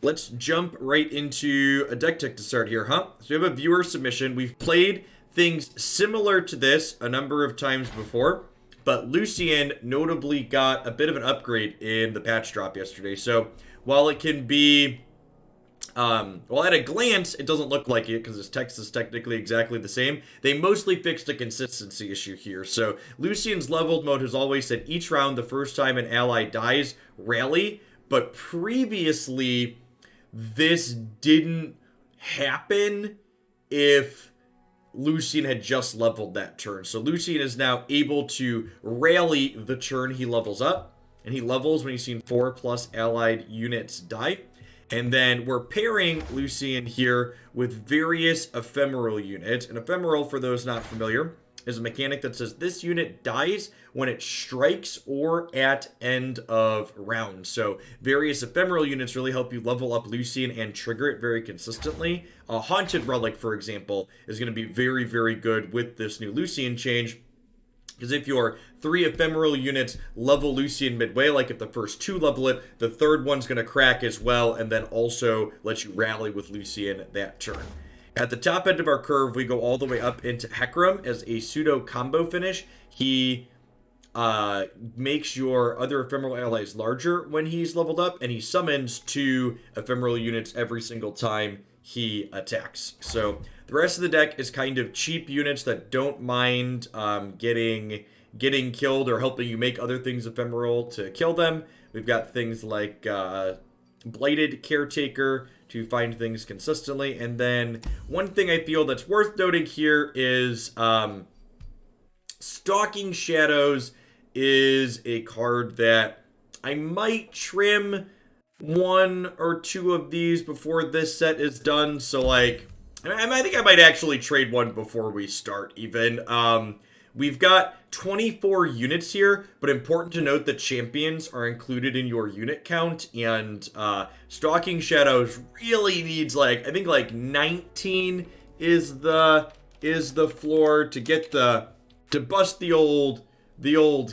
let's jump right into a deck tech to start here, huh? So we have a viewer submission. We've played things similar to this a number of times before, but Lucian notably got a bit of an upgrade in the patch drop yesterday. So while it can be, well, at a glance, it doesn't look like it because his text is technically exactly the same. They mostly fixed a consistency issue here. So Lucian's leveled mode has always said each round, the first time an ally dies, rally. But previously, this didn't happen if Lucian had just leveled that turn. So Lucian is now able to rally the turn he levels up, and he levels when he's seen 4+ allied units die. And then we're pairing Lucian here with various ephemeral units. And ephemeral, for those not familiar, is a mechanic that says this unit dies when it strikes or at end of round. So various ephemeral units really help you level up Lucian and trigger it very consistently. A Haunted Relic, for example, is going to be very, very good with this new Lucian change. Because if your 3 ephemeral units level Lucian midway, like if the first 2 level it, the third one's going to crack as well, and then also let you rally with Lucian that turn. At the top end of our curve, we go all the way up into Hecarim as a pseudo combo finish. He makes your other ephemeral allies larger when he's leveled up, and he summons 2 ephemeral units every single time he attacks. So the rest of the deck is kind of cheap units that don't mind getting killed or helping you make other things ephemeral to kill them. We've got things like Blighted Caretaker to find things consistently. And then one thing I feel that's worth noting here is Stalking Shadows is a card that I might trim 1 or 2 of these before this set is done. So like, I think I might actually trade 1 before we start even. We've got 24 units here, but important to note that champions are included in your unit count, and Stalking Shadows really needs like, I think like 19 is the floor to get to bust the old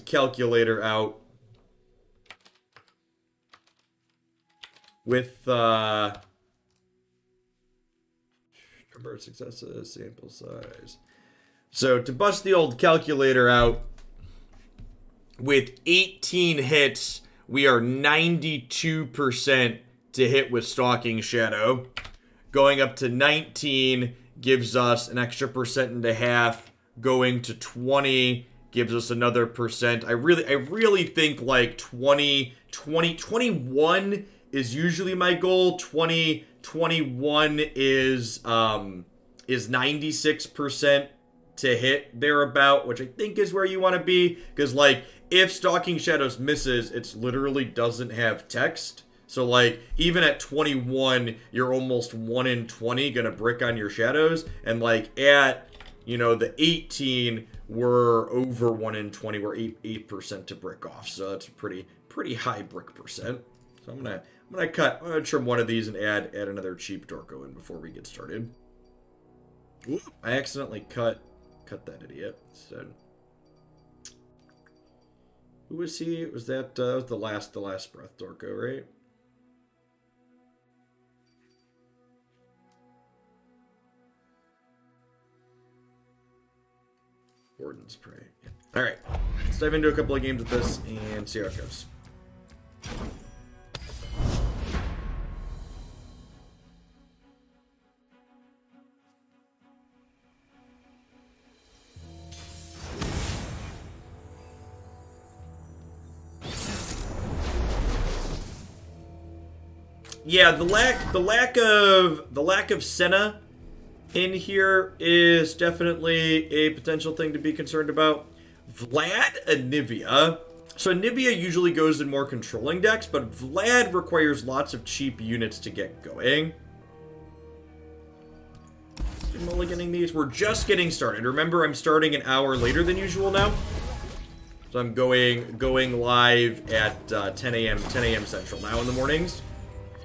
calculator out with number of successes, sample size. So to bust the old calculator out, with 18 hits, we are 92% to hit with Stalking Shadow. Going up to 19 gives us an extra 1.5%. Going to 20 gives us another percent. I really think like 21 is usually my goal. 21 is 96% to hit thereabout, which I think is where you want to be, because like if Stalking Shadows misses, it literally doesn't have text. So like even at 21, you're almost 1 in 20 gonna brick on your shadows, and like at the 18, we're over 1 in 20. We're 8% to brick off, so that's a pretty high brick percent. So I'm gonna trim 1 of these and add another cheap Dorko in before we get started. Ooh, I accidentally cut that idiot. So who was he? Was that was the last breath Dorko, right? Warden's Prey. Yeah. All right, let's dive into a couple of games with this and see how it goes. Yeah, the lack of Senna in here is definitely a potential thing to be concerned about. Vlad Anivia. So Anivia usually goes in more controlling decks, but Vlad requires lots of cheap units to get going. Mulliganing these. We're just getting started. Remember, I'm starting an hour later than usual now. So I'm going live at 10 a.m. Central now in the mornings.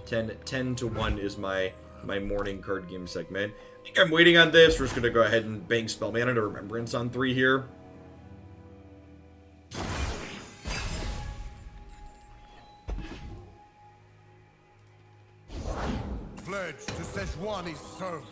10 to 1 is my morning card game segment. I think I'm waiting on this. We're just going to go ahead and bank Spell Mana to Remembrance on 3 here. pledge to Sejuani's service.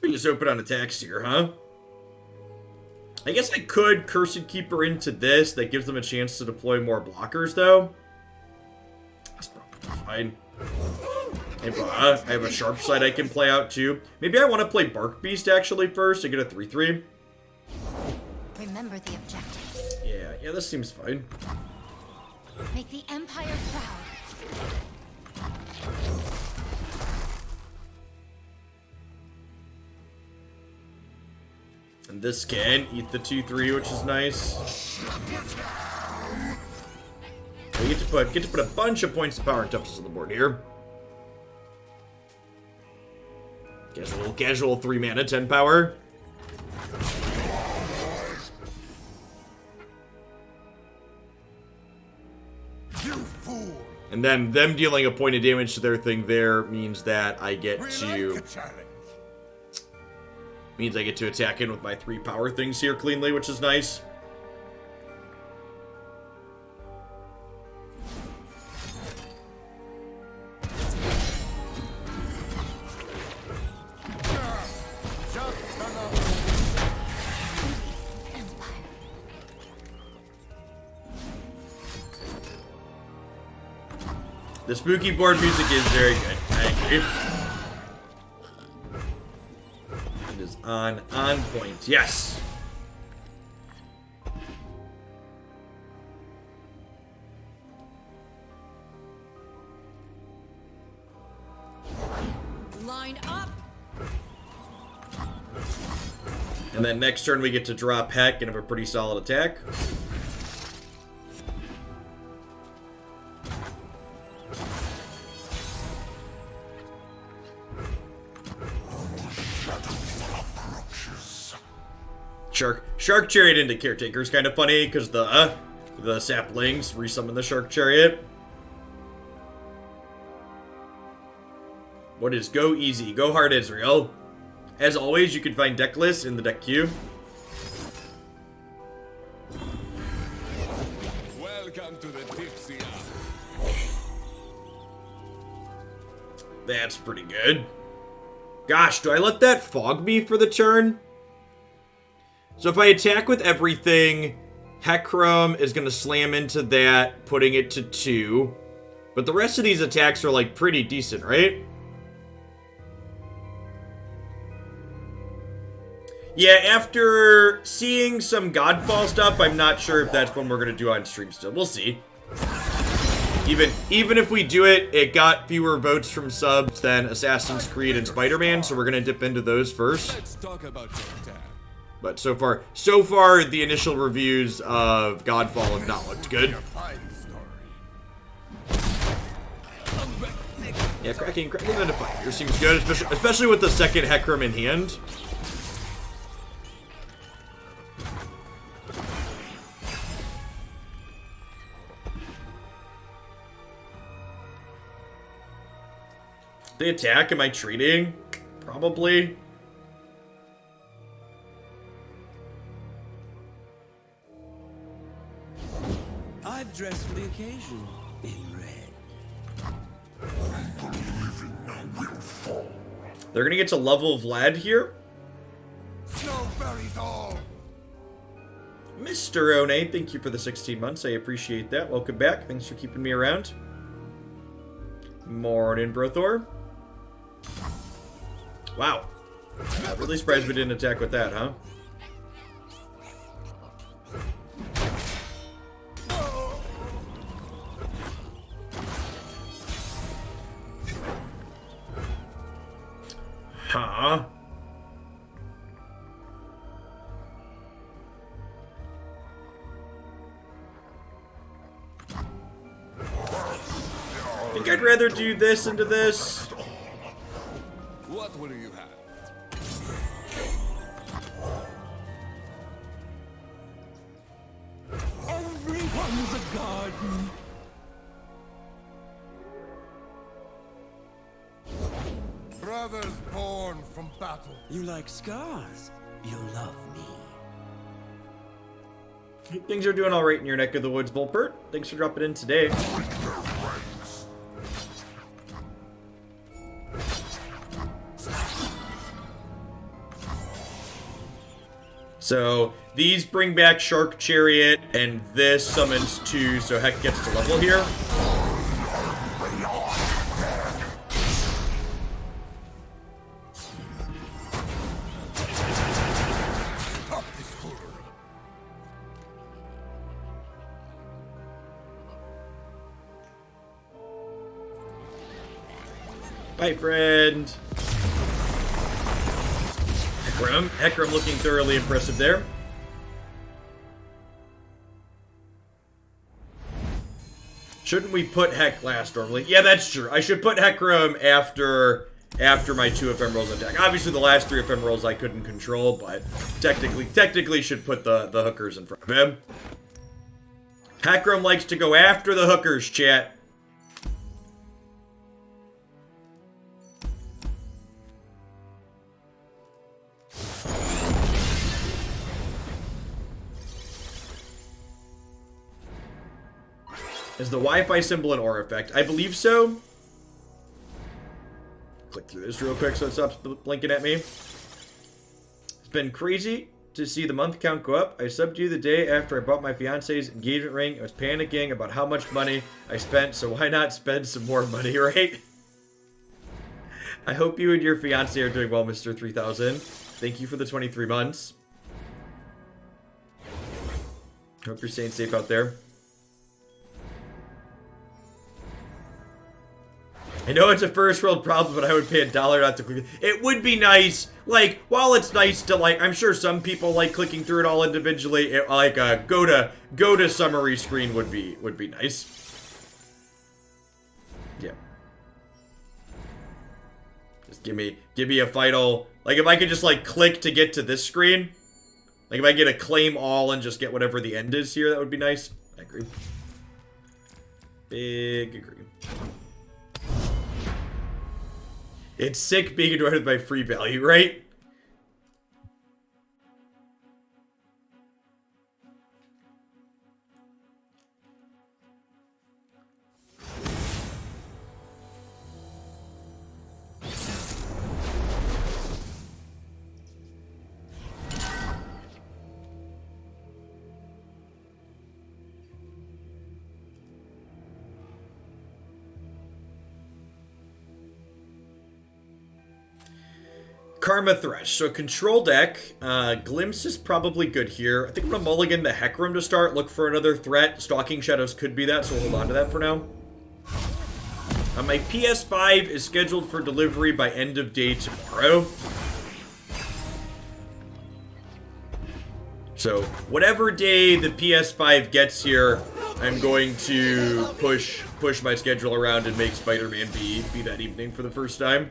We just open on attacks here, huh? I guess I could Cursed Keeper into this. That gives them a chance to deploy more blockers, though. That's probably fine. I have a Sharp Side I can play out, too. Maybe I want to play Bark Beast, actually, first to get a 3-3. Remember the objectives. Yeah, this seems fine. Make the Empire proud. And this can eat the 2-3, which is nice. We get to put a bunch of points of power and toughness on the board here. Casual 3 mana, 10 power. You fool! And then them dealing a point of damage to their thing there means that I get We to like a challenge. means I get to attack in with my 3 power things here cleanly, which is nice. The spooky board music is very good. I agree. It is on point. Yes. Line up. And then next turn we get to drop Heck and have a pretty solid attack. Shark Chariot into Caretaker is kind of funny because the saplings resummon the Shark Chariot. What is go easy? Go hard, Israel. As always, you can find deck lists in the deck queue. Welcome to the tipsy That's pretty good. Gosh, do I let that fog me for the turn? So if I attack with everything, Hecarim is going to slam into that, putting it to 2. But the rest of these attacks are, like, pretty decent, right? Yeah, after seeing some Godfall stuff, I'm not sure if that's one we're going to do on stream still. We'll see. Even if we do it, it got fewer votes from subs than Assassin's Creed and Spider-Man, so we're going to dip into those first. Let's talk about your attack. But so far, the initial reviews of Godfall have not looked good. Fine story. Yeah, cracking into fire seems good, especially with the second Hecarim in hand. They attack, am I treating? Probably. I've dressed for the occasion in red. They're gonna get to level Vlad here. Snow buries all. Mr. One, thank you for the 16 months. I appreciate that. Welcome back. Thanks for keeping me around. Morning, Brothor. Wow. Really surprised we didn't attack with that, huh? Huh? I think I'd rather do this into this. What will you have? garden. Brothers born from battle. You like scars? You'll love me. Things are doing all right in your neck of the woods, Volpert. Thanks for dropping in today. So these bring back Shark Chariot, and this summons 2, so Heck gets to level here. Bye, friend. Hecarim looking thoroughly impressive there. Shouldn't we put Heck last normally? Yeah, that's true. I should put Hecarim after my 2 ephemerals attack. Obviously, the last 3 ephemerals I couldn't control, but technically should put the hookers in front of him. Hecarim likes to go after the hookers, chat. Is the Wi-Fi symbol an aura effect? I believe so. Click through this real quick so it stops blinking at me. It's been crazy to see the month count go up. I subbed you the day after I bought my fiance's engagement ring. I was panicking about how much money I spent, so why not spend some more money, right? I hope you and your fiance are doing well, Mr. 3000. Thank you for the 23 months. Hope you're staying safe out there. I know it's a first world problem, but I would pay $1 not to click. It would be nice, like, while it's nice to, like, I'm sure some people like clicking through it all individually. It, like, go to summary screen would be nice. Yeah. Just give me a final, like, if I could just like click to get to this screen, like if I get a claim all and just get whatever the end is here, that would be nice. I agree. Big agree. It's sick being annoyed by free value, right? Karma Thresh. So control deck. Glimpse is probably good here. I think I'm going to mulligan the Hecarim to start. Look for another threat. Stalking Shadows could be that, so we'll hold on to that for now. My PS5 is scheduled for delivery by end of day tomorrow. So whatever day the PS5 gets here, I'm going to push my schedule around and make Spider-Man be that evening for the first time.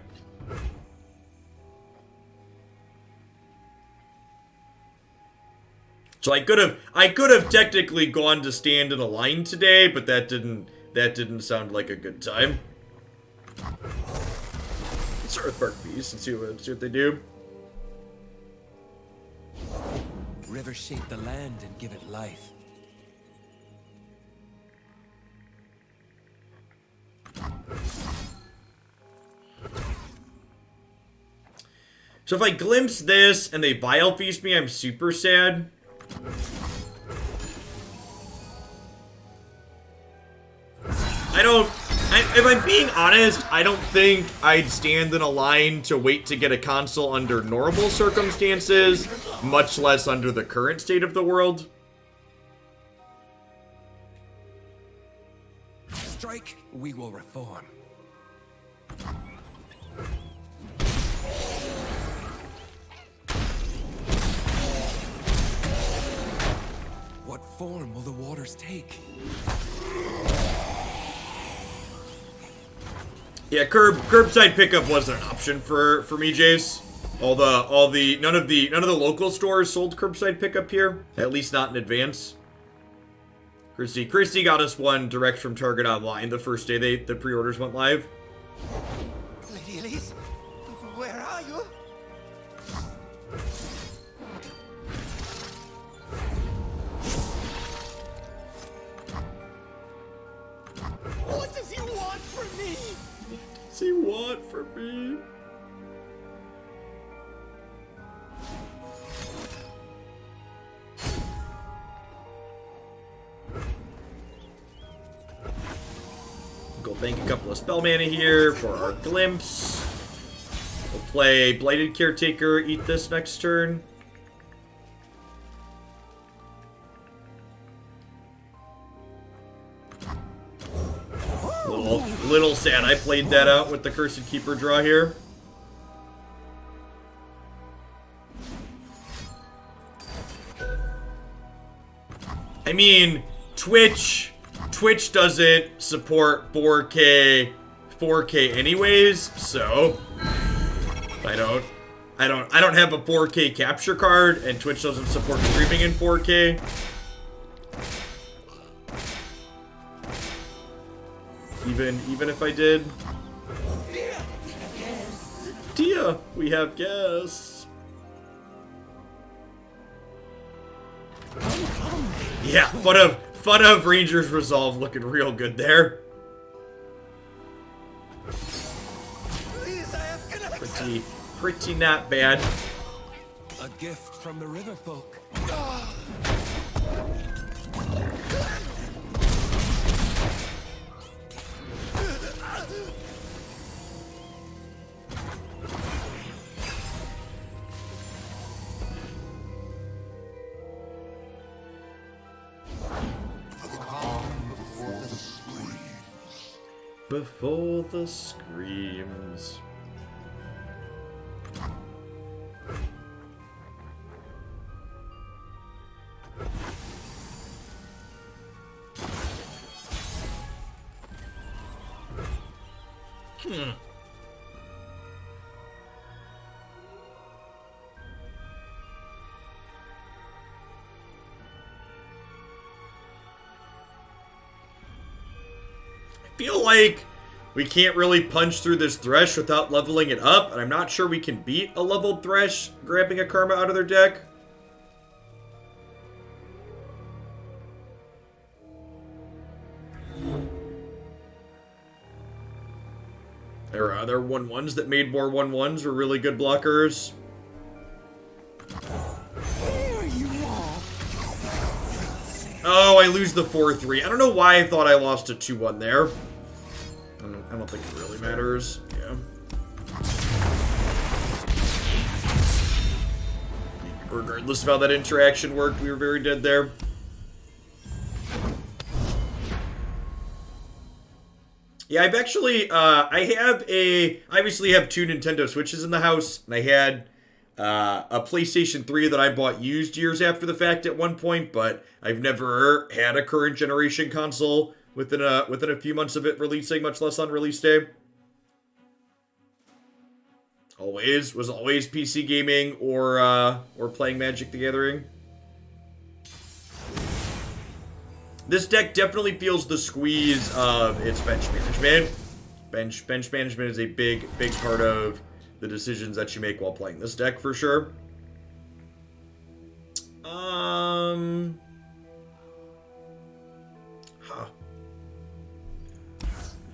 So I could have technically gone to stand in a line today, but that didn't sound like a good time. Let's start with Bark Beast and see what they do. Rivers shape the land and give it life. So if I glimpse this and they Bile Feast me, I'm super sad. If I'm being honest, I don't think I'd stand in a line to wait to get a console under normal circumstances, much less under the current state of the world. Strike, we will reform. What form will the waters take? Yeah, curbside pickup wasn't an option for me, Jace. None of the local stores sold curbside pickup here, at least not in advance. Christy got us one direct from Target Online the first day the pre-orders went live. Lady Elise, where are you? What does he want from me? What does he want from me? Go bank a couple of spell mana here for our glimpse. We'll play Blighted Caretaker, eat this next turn. Little sad I played that out with the Cursed Keeper draw here. I mean, Twitch doesn't support 4K anyways, so I don't have a 4K capture card, and Twitch doesn't support streaming in 4K. Even if I did. Tia, we have guests. Yeah, fun of Ranger's Resolve looking real good there. Please, I have connection. Pretty not bad. A gift from the river folk. Before the screams. Feel like we can't really punch through this Thresh without leveling it up, and I'm not sure we can beat a leveled Thresh grabbing a Karma out of their deck. There are other 1/1s that made more 1/1s were really good blockers. Oh, I lose the 4-3. I don't know why I thought I lost a 2-1 there. I don't think it really matters. Yeah. Regardless of how that interaction worked, we were very dead there. Yeah, I've actually, I obviously have 2 Nintendo Switches in the house, and I had a PlayStation 3 that I bought used years after the fact at one point, but I've never had a current generation console within a few months of it releasing, much less on release day. Was always PC gaming or playing Magic the Gathering. This deck definitely feels the squeeze of its bench management. Bench management is a big part of the decisions that you make while playing this deck for sure.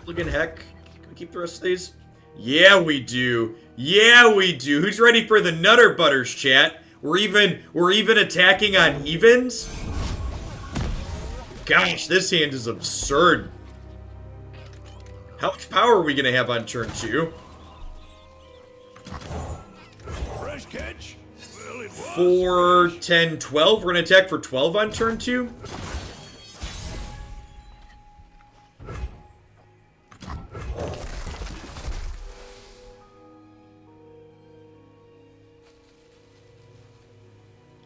Looking heck. Can we keep the rest of these? Yeah, we do. Yeah, we do. Who's ready for the Nutter Butters, chat? We're even attacking on evens? Gosh, this hand is absurd. How much power are we gonna have on turn 2? Fresh catch? Well, it was 4, 10, 12. We're gonna attack for 12 on turn 2.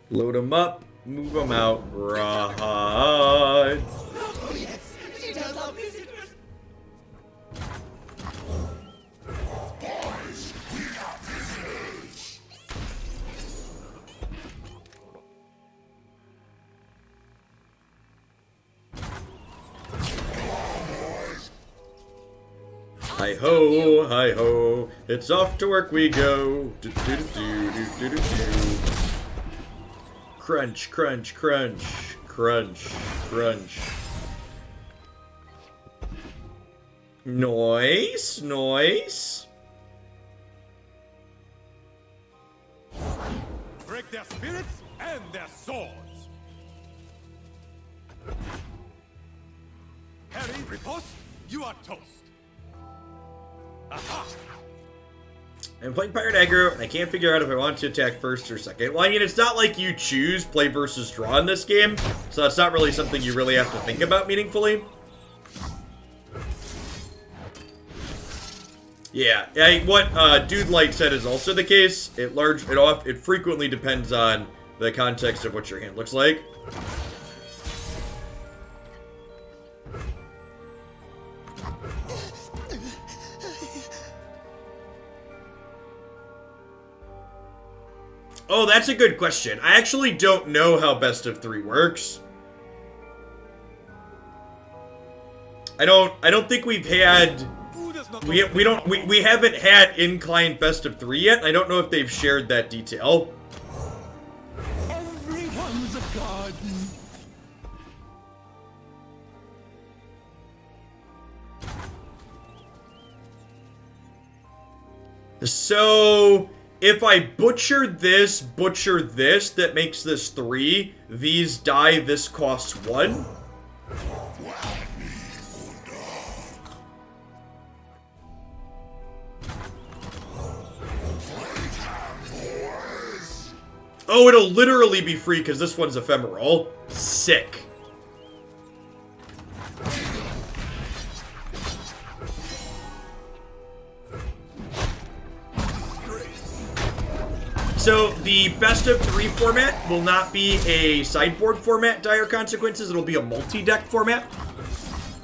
Load them up, move them out, right. Oh, yes. She does love visitors. boys. We got visitors. Hi ho, hi ho, it's off to work we go. Do, do, do, do, do, do, do. Crunch, crunch, crunch, crunch, crunch. Noise, noise. Break their spirits and their swords. Harry, riposte, you are toast. Aha! I'm playing Pirate Aggro, and I can't figure out if I want to attack first or second. Well, I mean, it's not like you choose play versus draw in this game, so it's not really something you really have to think about meaningfully. Yeah, what Dude Light said is also the case. It frequently depends on the context of what your hand looks like. Oh, that's a good question. I actually don't know how best of 3 works. I don't think we've had we haven't had inclined best of 3 yet. I don't know if they've shared that detail. Everyone's a garden. So if I butcher this, that makes this 3. These die, this costs 1. Oh, it'll literally be free because this one's ephemeral. Sick. So the best of 3 format will not be a sideboard format, Dire Consequences. It'll be a multi-deck format.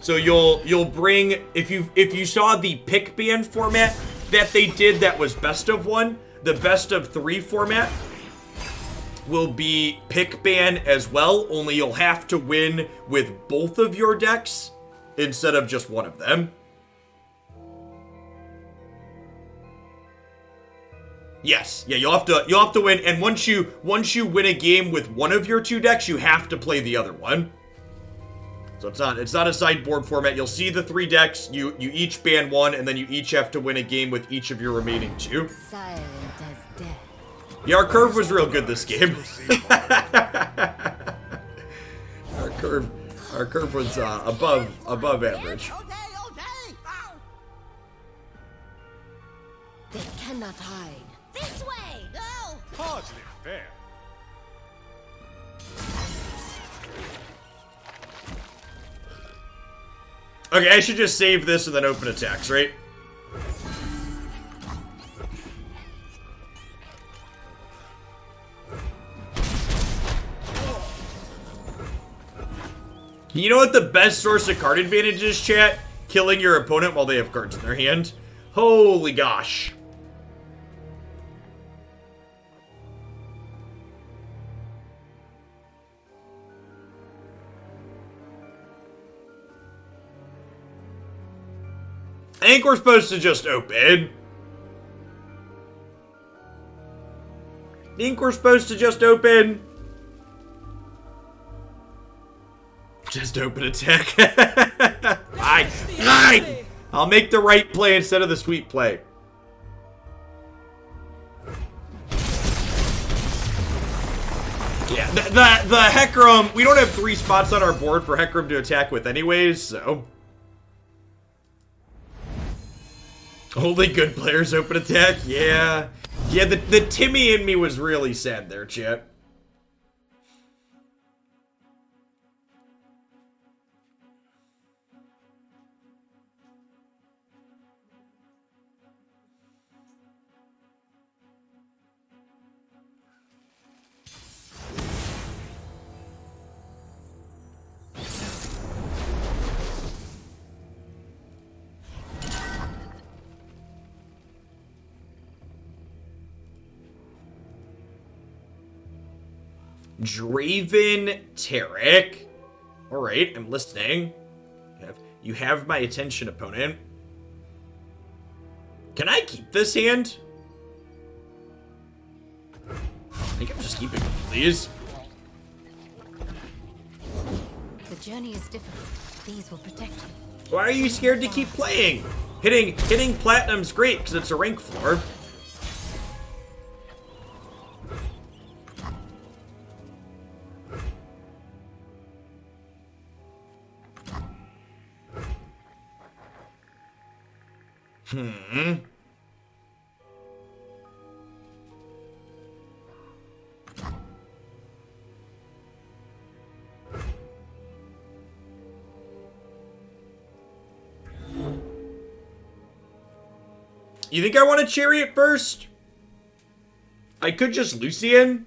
So you'll bring, if you saw the pick ban format that they did that was best of 1, the best of 3 format will be pick ban as well, only you'll have to win with both of your decks instead of just one of them. Yes, yeah, you'll have to win, and once you win a game with one of your 2 decks, you have to play the other one. So it's not a sideboard format. You'll see the 3 decks, you each ban 1, and then you each have to win a game with each of your remaining 2. Silent as death. Yeah, our curve was real good this game. our curve was above average. They cannot hide. This way! Go! Hardly fair. Okay, I should just save this and then open attacks, right? You know what the best source of card advantage is, chat? Killing your opponent while they have cards in their hand. Holy gosh. I think we're supposed to just open. Just open attack. Fine. I'll make the right play instead of the sweet play. Yeah, the Hecarim, we don't have 3 spots on our board for Hecarim to attack with anyways, so. Only good players open attack? Yeah. Yeah, the Timmy in me was really sad there, chat. Draven Tarek. Alright, I'm listening. You have my attention, opponent. Can I keep this hand? I think I'm just keeping these. The journey is difficult. These will protect you. Why are you scared to keep playing? Hitting platinum's great because it's a rank floor. You think I want a chariot first? I could just Lucian.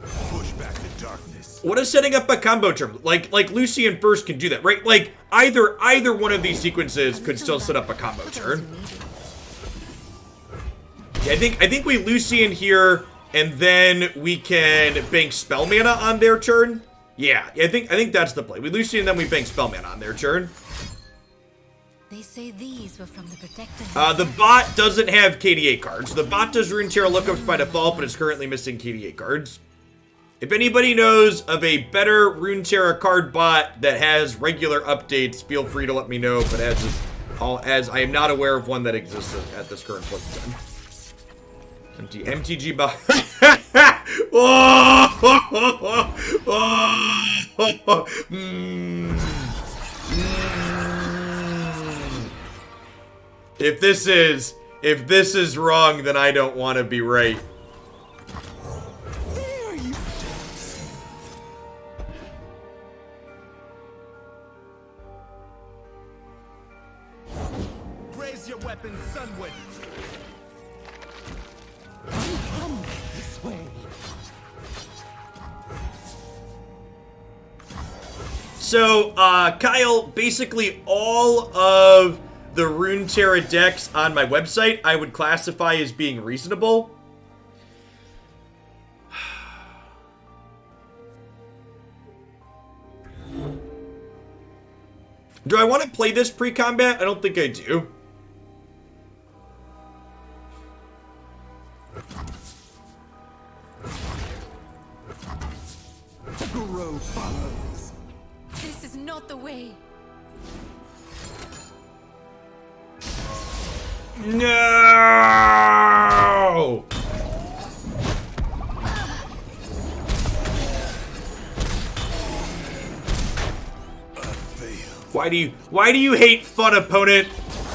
Push back the darkness. What is setting up a combo term? Like Lucian first can do that, right? Like either one of these sequences could still set up a combo turn. Yeah, I think we Lucian here, and then we can bank spell mana on their turn. Yeah, I think that's the play. We Lucian, then we bank spell mana on their turn. They say these were from the protected. The bot doesn't have KDA cards. The bot does Runeterra lookups by default, but is currently missing KDA cards. If anybody knows of a better Runeterra card bot that has regular updates, feel free to let me know. But as I am not aware of one that exists at this current point in time. MTG bot. If this is wrong, then I don't want to be right. There you raise your weapon, Sunward. Come this way. So, Kyle, basically all of the Runeterra decks on my website I would classify as being reasonable. Do I want to play this pre-combat? I don't think I do. The Guru follows. This is not the way. No! Why do you hate fun, opponent?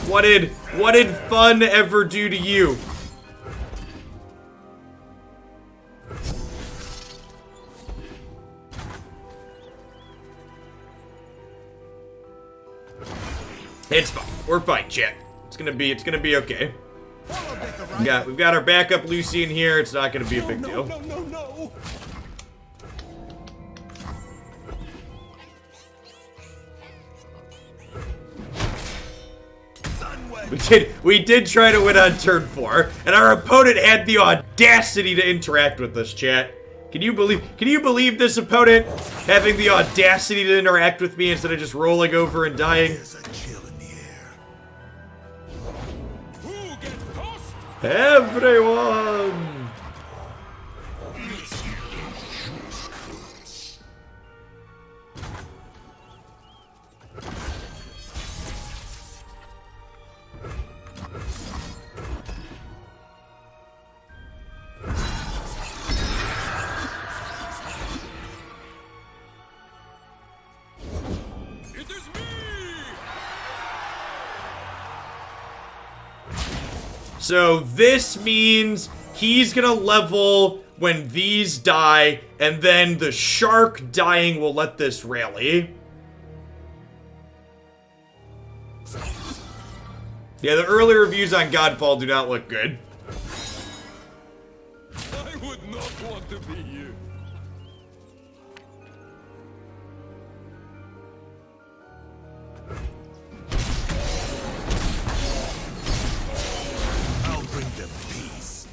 What did fun ever do to you? It's fine. We're fine, chat. It's gonna be okay. We've got our backup Lucian here. It's not gonna be a big deal. No. We did try to win on turn 4, and our opponent had the audacity to interact with us, chat. Can you believe this opponent having the audacity to interact with me instead of just rolling over and dying? There's a chill in the air. Who gets tossed? Everyone! It is me! So this means he's gonna level when these die, and then the shark dying will let this rally. Yeah, the early reviews on Godfall do not look good. I would not want to be you. I'll bring them peace.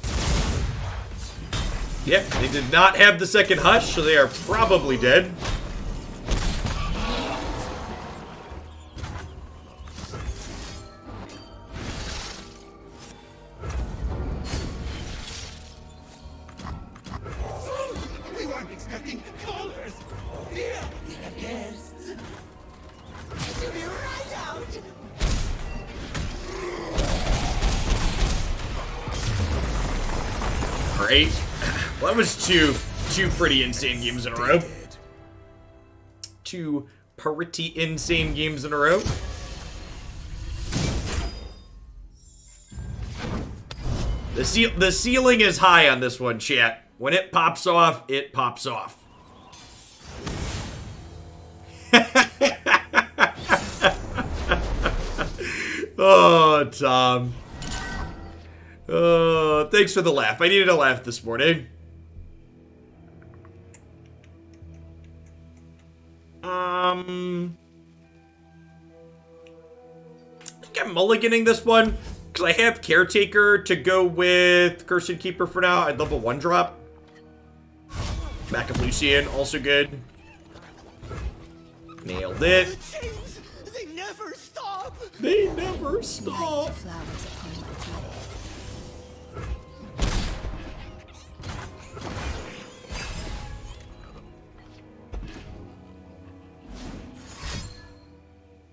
Yeah, they did not have the second Hush, so they are probably dead. We weren't expecting callers. Here, we have guests. You'll be right out. Great. Well, that was two pretty insane games in a row. Two pretty insane games in a row. The ceiling is high on this one, chat. When it pops off, it pops off. Oh, Tom. Thanks for the laugh. I needed a laugh this morning. I think I'm mulliganing this one because I have Caretaker to go with Cursed Keeper for now. I'd love a 1-drop. Back of Lucian, also good. Nailed it. The chains, they never stop. They never stop. Light the flowers upon my blade.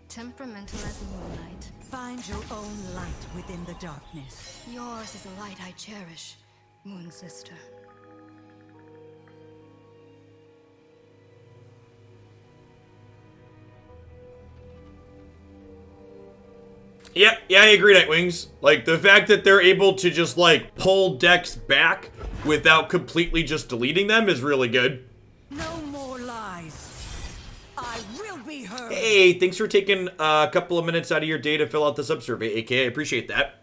Temperamental as moonlight. Find your own light within the darkness. Yours is a light I cherish, Moon Sister. Yeah, I agree, Nightwings. Like, the fact that they're able to just, like, pull decks back without completely just deleting them is really good. No more lies. I will be heard. Hey, thanks for taking a couple of minutes out of your day to fill out the sub survey, AK. I appreciate that.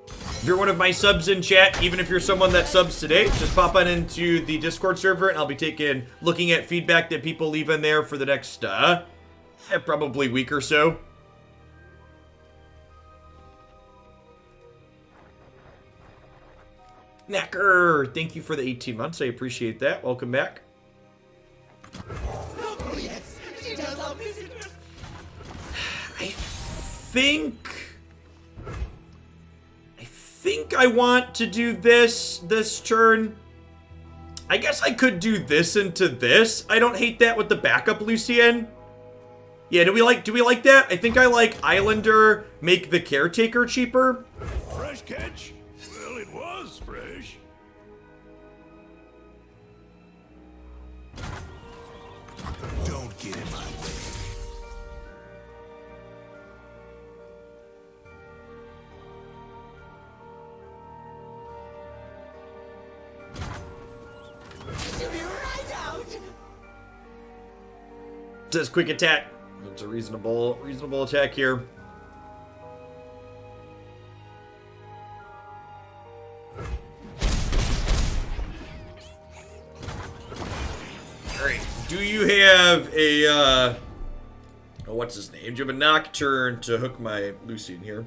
If you're one of my subs in chat, even if you're someone that subs today, just pop on into the Discord server, and I'll be looking at feedback that people leave in there for the next, probably week or so. Knacker, thank you for the 18 months. I appreciate that. Welcome back. Oh yes, she does our visitors. I think I want to do this turn. I guess I could do this into this. I don't hate that with the backup Lucian. Yeah, do we like that? I think I like Islander, make the Caretaker cheaper. Fresh catch? Well, it was fresh. Don't get in my way. You'll be right out. Says quick attack. That's a reasonable attack here. Alright, do you have a, oh, what's his name? Do you have a Nocturne to hook my Lucian here?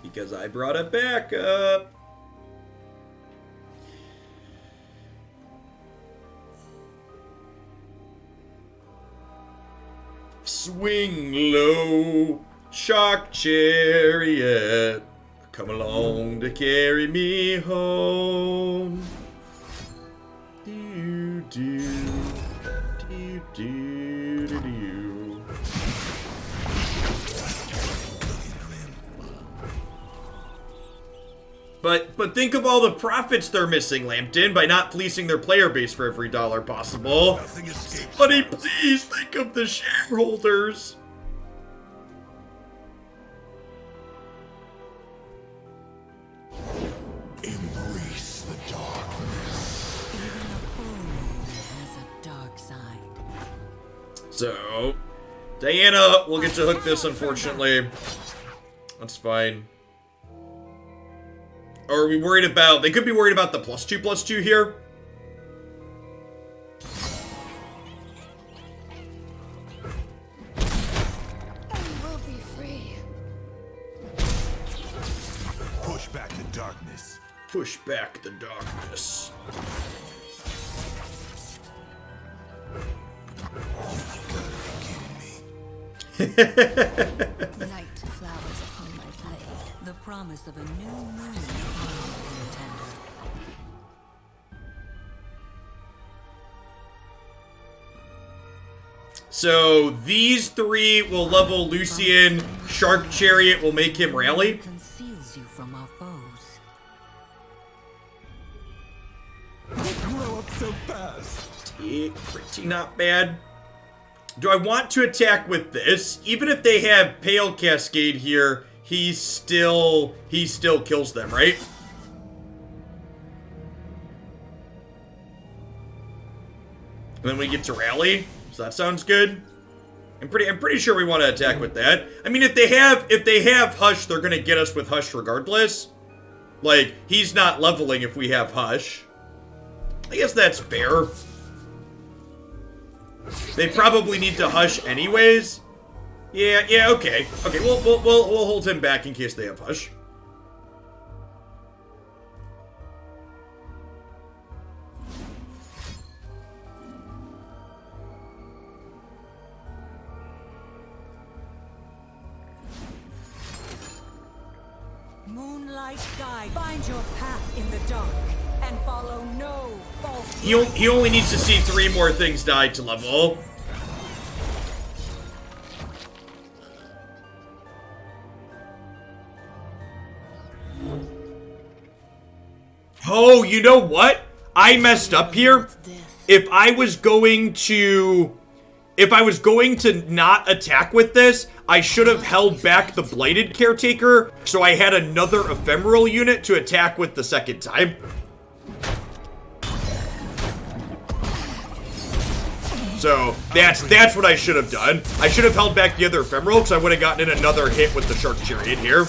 Because I brought it back up. Swing low, Shark Chariot, come along to carry me home. Do do do do do do. But think of all the profits they're missing, Lambton, by not fleecing their player base for every dollar possible. Nothing escapes. Buddy, please think of the shareholders. Embrace the darkness. Even a full moon has a dark side. So, Diana will get to hook this, unfortunately. That's fine. Or are we worried about... They could be worried about the +2/+2 here. We will be free. Push back the darkness. Push back the darkness. Night flowers upon my blade. The promise of a new moon upon the tender. So these three will level Lucian. Shark Chariot will make him rally. Conceals you from our foes. They grow up so fast. Yeah, pretty not bad. Do I want to attack with this? Even if they have Pale Cascade here, he still kills them, right? And then we get to rally. So that sounds good. I'm pretty sure we want to attack with that. I mean, if they have Hush, they're gonna get us with Hush regardless. Like, he's not leveling if we have Hush. I guess that's fair. They probably need to Hush anyways. Yeah, okay. Okay, we'll hold him back in case they have Hush. Moonlight guide. Find your path in the dark and follow no false. He only needs to see 3 more things die to level. Oh, you know what? I messed up here. If I was going to not attack with this, I should have held back the Blighted Caretaker, so I had another ephemeral unit to attack with the second time. So, that's what I should have done. I should have held back the other ephemeral, because I would have gotten in another hit with the Shark Chariot here.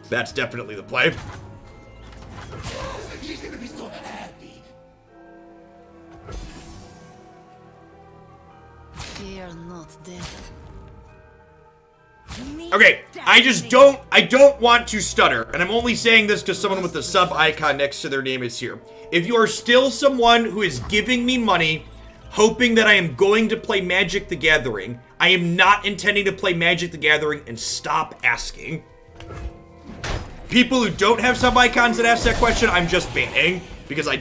That's definitely the play. She's gonna be so happy. Fear not death. Okay, I don't want to stutter, and I'm only saying this because someone with the sub icon next to their name is here. If you are still someone who is giving me money, hoping that I am going to play Magic the Gathering, I am not intending to play Magic the Gathering, and stop asking. People who don't have sub icons that ask that question, I'm just banning. Because I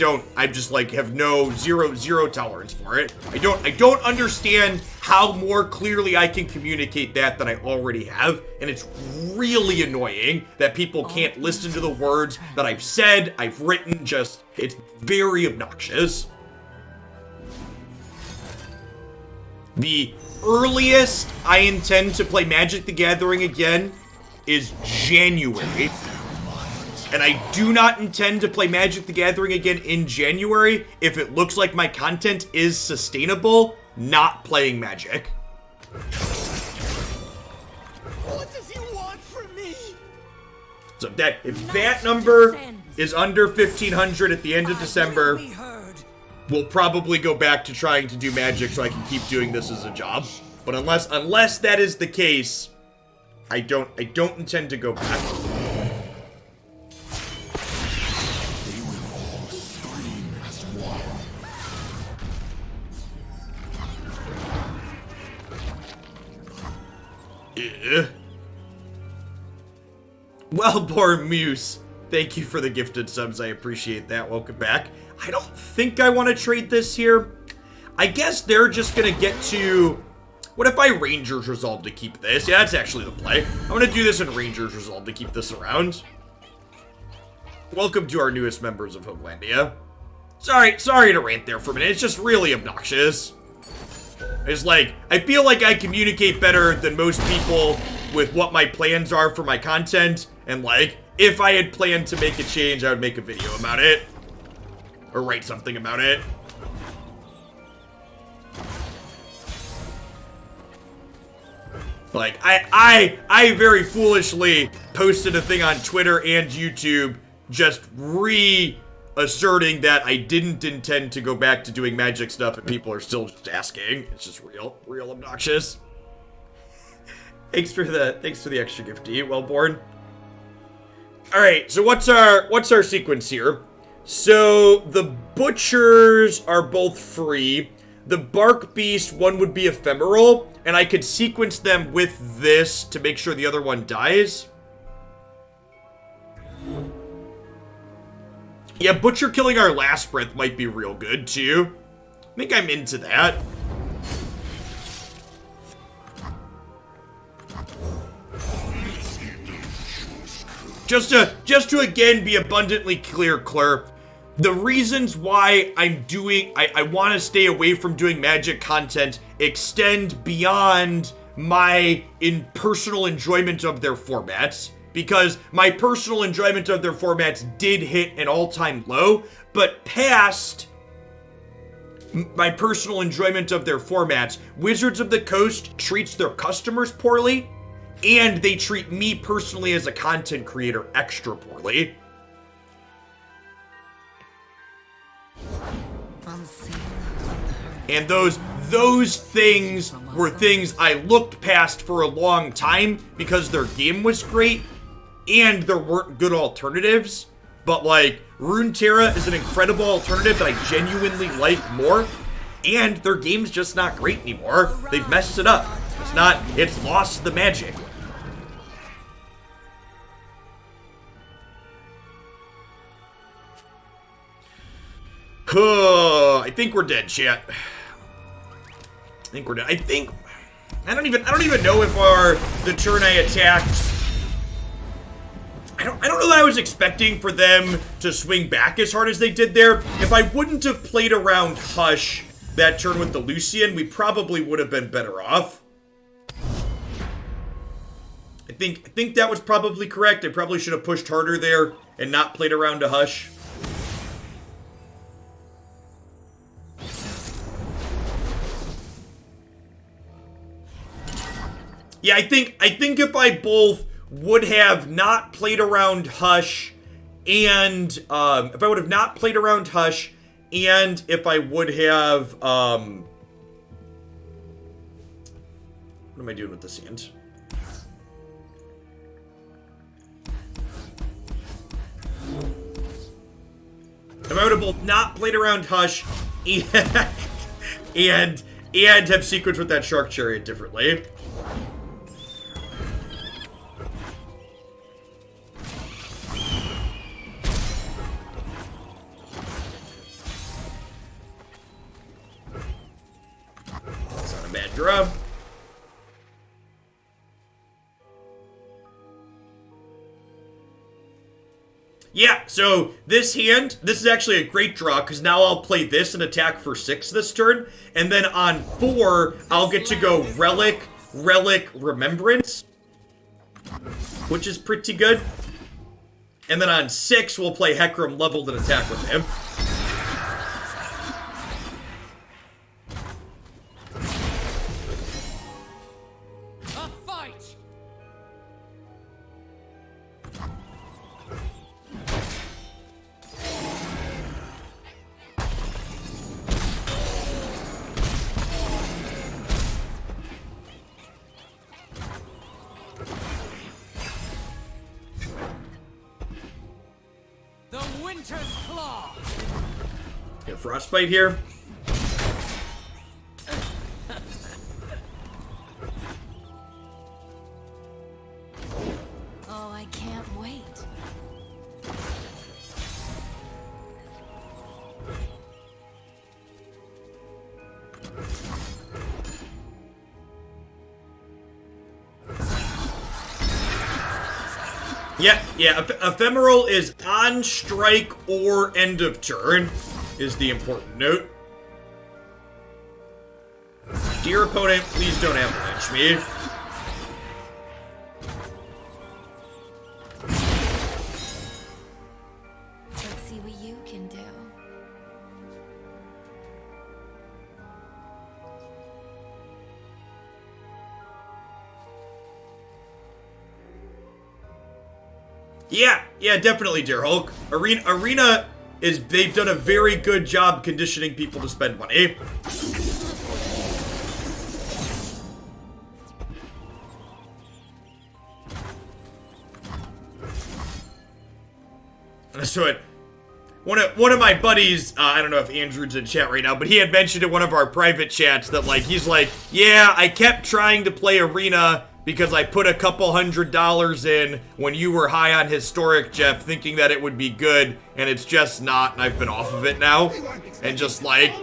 just like have zero tolerance for it. I don't understand how more clearly I can communicate that than I already have. And it's really annoying that people can't listen to the words that I've said, I've written, it's very obnoxious. The earliest I intend to play Magic the Gathering again is January. And I do not intend to play Magic the Gathering again in January if it looks like my content is sustainable, not playing Magic. What does he want from me? So if that number is under 1,500 at the end of December, we'll probably go back to trying to do Magic so I can keep doing this as a job. But unless that is the case, I don't intend to go back. Well-born Muse, thank you for the gifted subs. I appreciate that. Welcome back. I don't think I want to trade this here. I guess they're just going to get to... What if I Rangers Resolve to keep this? Yeah, that's actually the play. I'm going to do this in Rangers Resolve to keep this around. Welcome to our newest members of Homelandia. Sorry to rant there for a minute. It's just really obnoxious. It's like, I feel like I communicate better than most people with what my plans are for my content. And like, if I had planned to make a change, I would make a video about it. Or write something about it. Like, I very foolishly posted a thing on Twitter and YouTube just reasserting that I didn't intend to go back to doing Magic stuff, and people are still just asking. It's just real obnoxious. Thanks for the extra gift to you, Wellborn. All right, so what's our sequence here? So the butchers are both free. The bark beast, one would be ephemeral, and I could sequence them with this to make sure the other one dies. Yeah, butcher killing our last breath might be real good too. I think I'm into that. Just to again be abundantly clear, the reasons why I'm doing, I want to stay away from doing magic content extend beyond my personal enjoyment of their formats, because my personal enjoyment of their formats did hit an all-time low, but past my personal enjoyment of their formats, Wizards of the Coast treats their customers poorly, and they treat me personally as a content creator extra poorly. And those things were things I looked past for a long time because their game was great and there weren't good alternatives. But like, Runeterra is an incredible alternative that I genuinely like more, and their game's just not great anymore. They've messed it up. It's lost the magic. I think we're dead, chat. I think we're dead. I don't even know if the turn I attacked. I don't know that I was expecting for them to swing back as hard as they did there. If I wouldn't have played around Hush that turn with the Lucian, we probably would have been better off. I think that was probably correct. I probably should have pushed harder there and not played around a Hush. Yeah, I think if I both would have not played around Hush and if I would have not played around Hush and if I would have what am I doing with this hand? If I would have both not played around Hush and have sequenced with that Shark Chariot differently. That's not a bad draw. Yeah, so this hand, this is actually a great draw, because now I'll play this and attack for 6 this turn, and then on 4, I'll get to go Relic, Remembrance, which is pretty good. And then on 6, we'll play Hecarim leveled and attack with him. Get Frostbite here. Oh, I can't wait. Yeah, Ephemeral is on strike or end of turn, is the important note. Dear opponent, please don't avalanche me. Let's see what you can do. Yeah, definitely, Dear Hulk. Arena is, they've done a very good job conditioning people to spend money. So one of my buddies, I don't know if Andrew's in chat right now, but he had mentioned in one of our private chats that, like, he's like, yeah, I kept trying to play Arena because I put a couple $100 in when you were high on Historic, Jeff, thinking that it would be good, and it's just not, and I've been off of it now. And just like,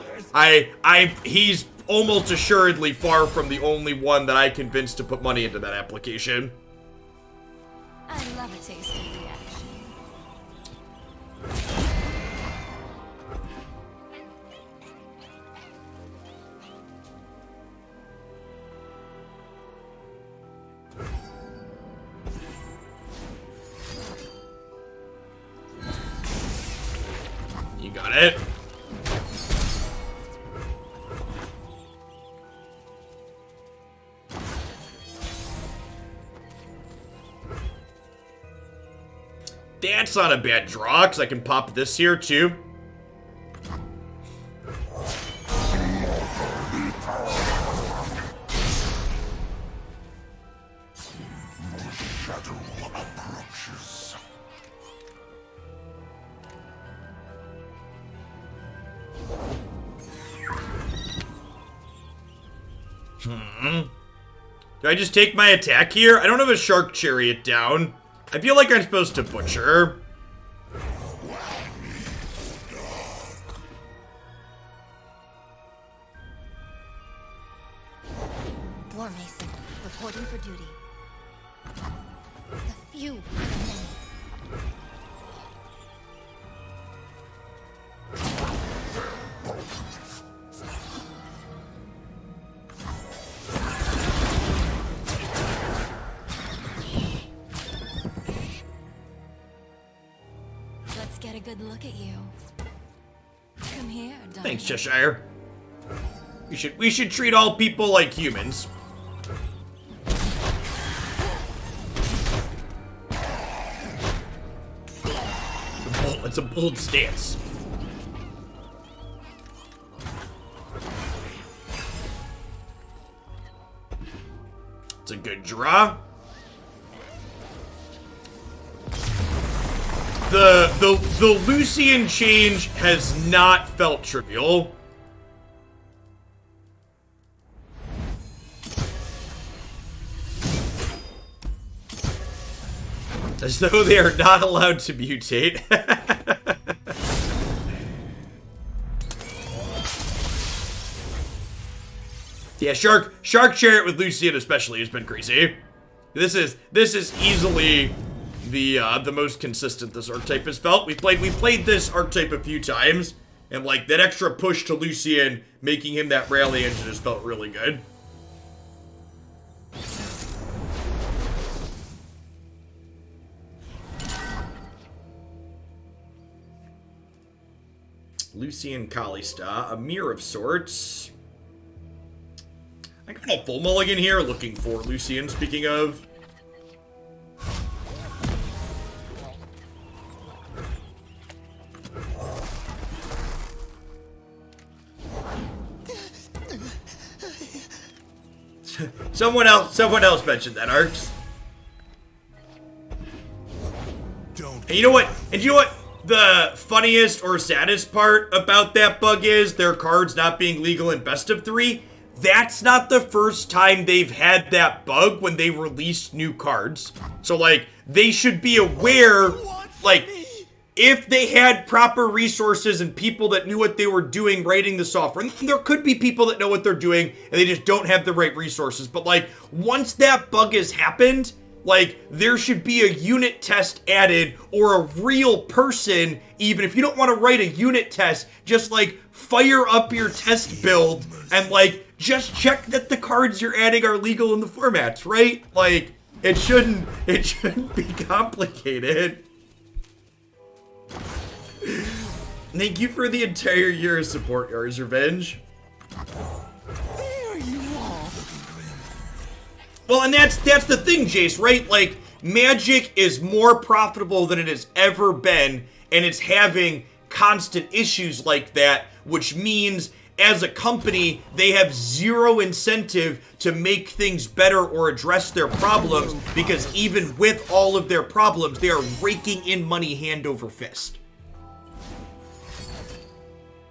he's almost assuredly far from the only one that I convinced to put money into that application. I love a taste of reaction. You got it. That's not a bad draw, because I can pop this here, too. Do I just take my attack here? I don't have a Shark Chariot down. I feel like I'm supposed to butcher. War Mason, reporting for duty. The few are the many. Let's get a good look at you. Come here, darling. Thanks, Cheshire. We should treat all people like humans. It's a bold stance. It's a good draw. The Lucian change has not felt trivial. As though they are not allowed to mutate. Yeah, Shark Chariot with Lucian especially has been crazy. This is easily the most consistent this archetype has felt. We've played this archetype a few times, and like that extra push to Lucian, making him that rally engine has felt really good. Lucian Kalista, a mirror of sorts. I got a full mulligan here, looking for Lucian, speaking of. Someone else mentioned that, Arcs. And you know what? The funniest or saddest part about that bug is their cards not being legal in best of 3. That's not the first time they've had that bug when they released new cards. So, like, they should be aware, like, if they had proper resources and people that knew what they were doing writing the software, and there could be people that know what they're doing and they just don't have the right resources. But, like, once that bug has happened, like, there should be a unit test added or a real person, even if you don't want to write a unit test, just, like, fire up your test build and, like, just check that the cards you're adding are legal in the formats, right? Like, it shouldn't be complicated. Thank you for the entire year of support, Yars Revenge. There you are. Well, and that's the thing, Jace, right? Like, Magic is more profitable than it has ever been, and it's having constant issues like that, which means as a company, they have zero incentive to make things better or address their problems, because even with all of their problems, they are raking in money hand over fist.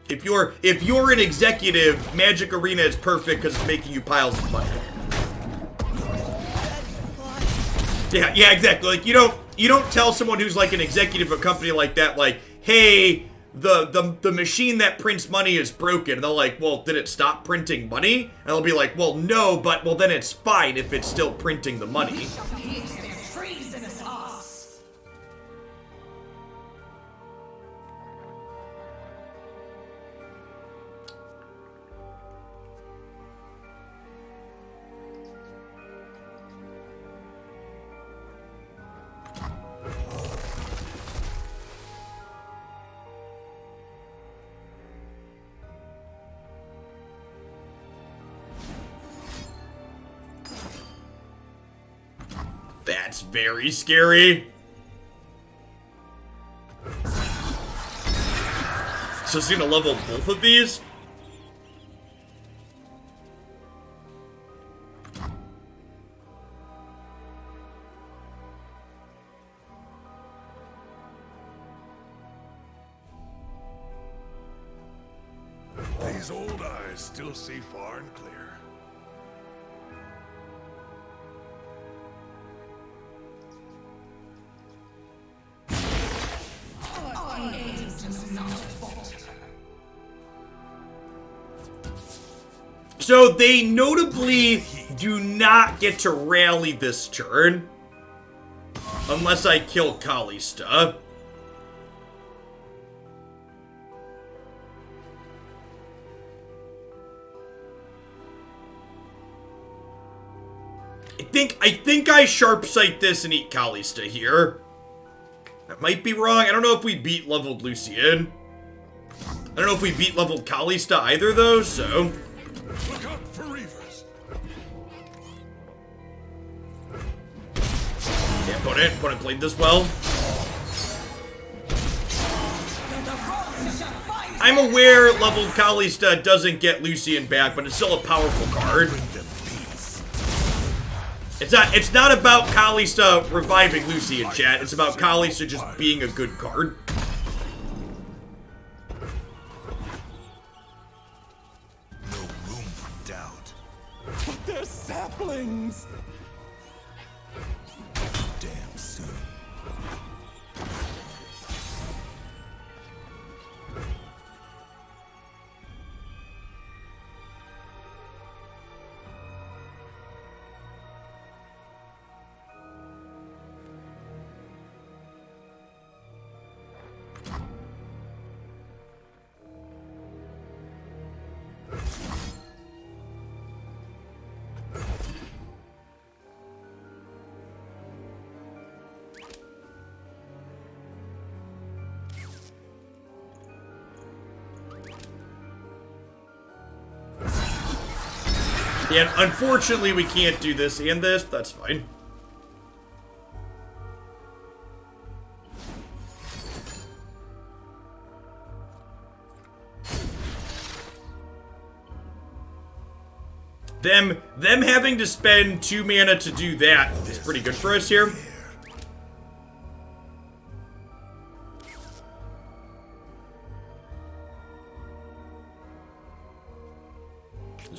If you're an executive, Magic Arena is perfect because it's making you piles of money. Yeah, exactly. Like, you don't tell someone who's like an executive of a company like that, like, hey, the machine that prints money is broken. And they're like, well, did it stop printing money? And they'll be like, well, no, but, well, then it's fine if it's still printing the money. That's very scary. So it's gonna level both of these? These old eyes still see far and clear. So they notably do not get to rally this turn. Unless I kill Kalista. I think I sharp sight this and eat Kalista here. That might be wrong. I don't know if we beat leveled Lucian. I don't know if we beat leveled Kalista either though, so. Look out for Reavers. Yeah, opponent played this well. I'm aware leveled Kalista doesn't get Lucian back, but it's still a powerful card. It's not about Kalista reviving Lucian, chat. It's about Kalista just being a good card. No room for doubt. But they're saplings! Damn soon. Yeah, unfortunately we can't do this and this, but that's fine. Them having to spend 2 mana to do that is pretty good for us here.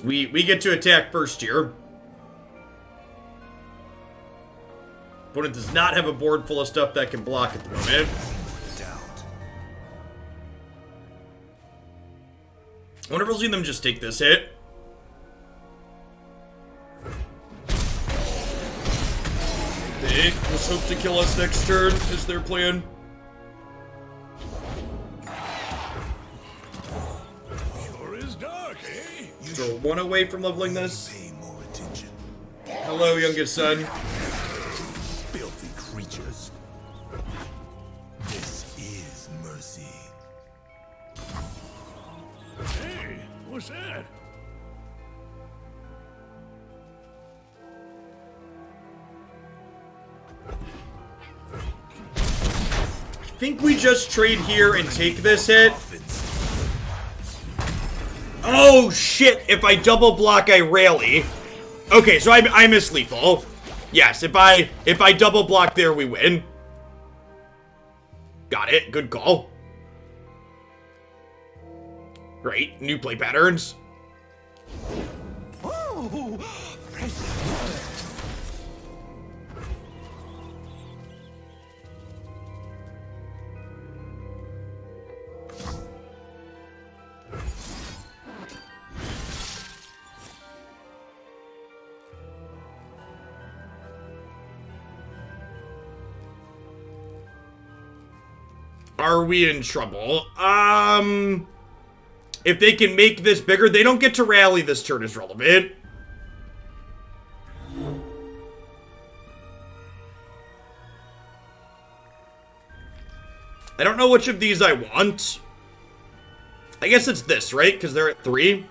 We get to attack first here. Opponent does not have a board full of stuff that can block at the moment. I wonder if we'll see them just take this hit. They just hope to kill us next turn, is their plan. Sure is dark, eh? So 1 away from leveling this. Pay more attention. Hello, youngest son. Filthy creatures. This is mercy. Hey, what's that? I think we just trade here and take this hit. Oh, shit. If I double block, I rally. Okay, so I miss lethal. Yes, if I double block there, we win. Got it. Good call. Great. New play patterns. Oh, fresh water. Are we in trouble? If they can make this bigger, they don't get to rally this turn is relevant. I don't know which of these I want. I guess it's this, right? Because they're at 3.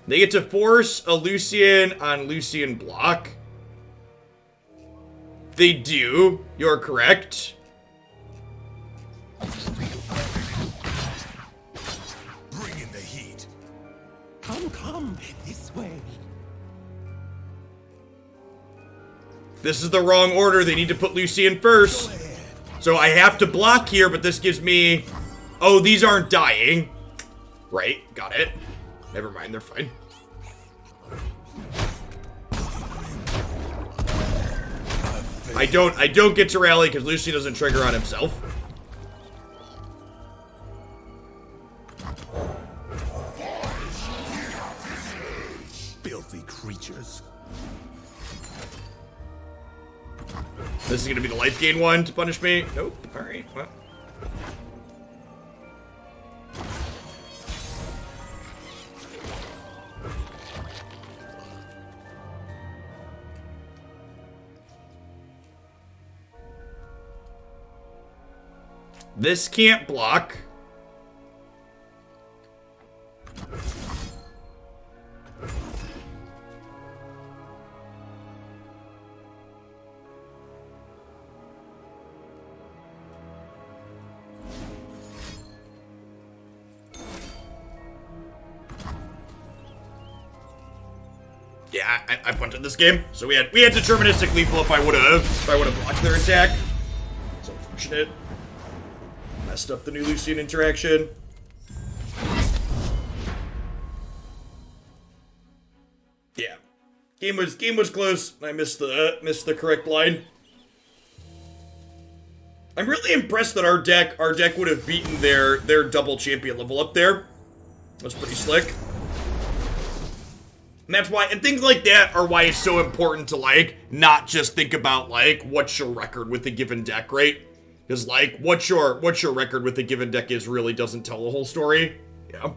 They get to force a Lucian on Lucian block. They do. You're correct. Bring in the heat. Come, this way. This is the wrong order. They need to put Lucian first. So I have to block here, but this gives me... Oh, these aren't dying. Right, got it. Never mind, they're fine. I don't get to rally because Lucian doesn't trigger on himself. Filthy creatures. This is gonna be the life gain one to punish me. Nope. Alright, well. This can't block. Yeah, I punted this game, so we had deterministic lethal if I would have blocked their attack. It's unfortunate. Messed up the new Lucian interaction. Yeah, game was close. I missed the correct line. I'm really impressed that our deck would have beaten their double champion level up there. That's pretty slick. And that's why, and things like that are why it's so important to, like, not just think about, like, what's your record with a given deck, right? Because, like, what your record with a given deck is really doesn't tell the whole story. Yeah.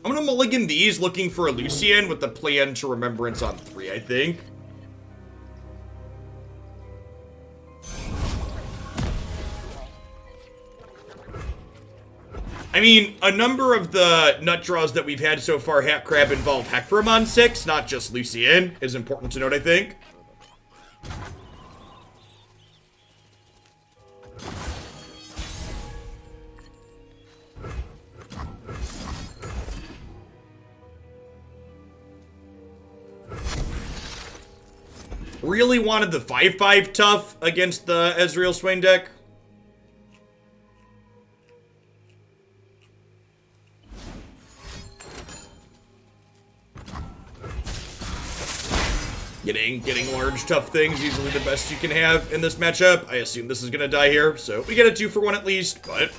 I'm gonna mulligan these looking for a Lucian with the plan to Remembrance on 3, I think. I mean, a number of the nut draws that we've had so far, Hat Crab, involve Hecarim on 6, not just Lucian, is important to note, I think. Really wanted the 5/5 tough against the Ezreal Swain deck. Getting large, tough things, usually the best you can have in this matchup. I assume this is gonna die here, so we get a 2-for-1 at least, but...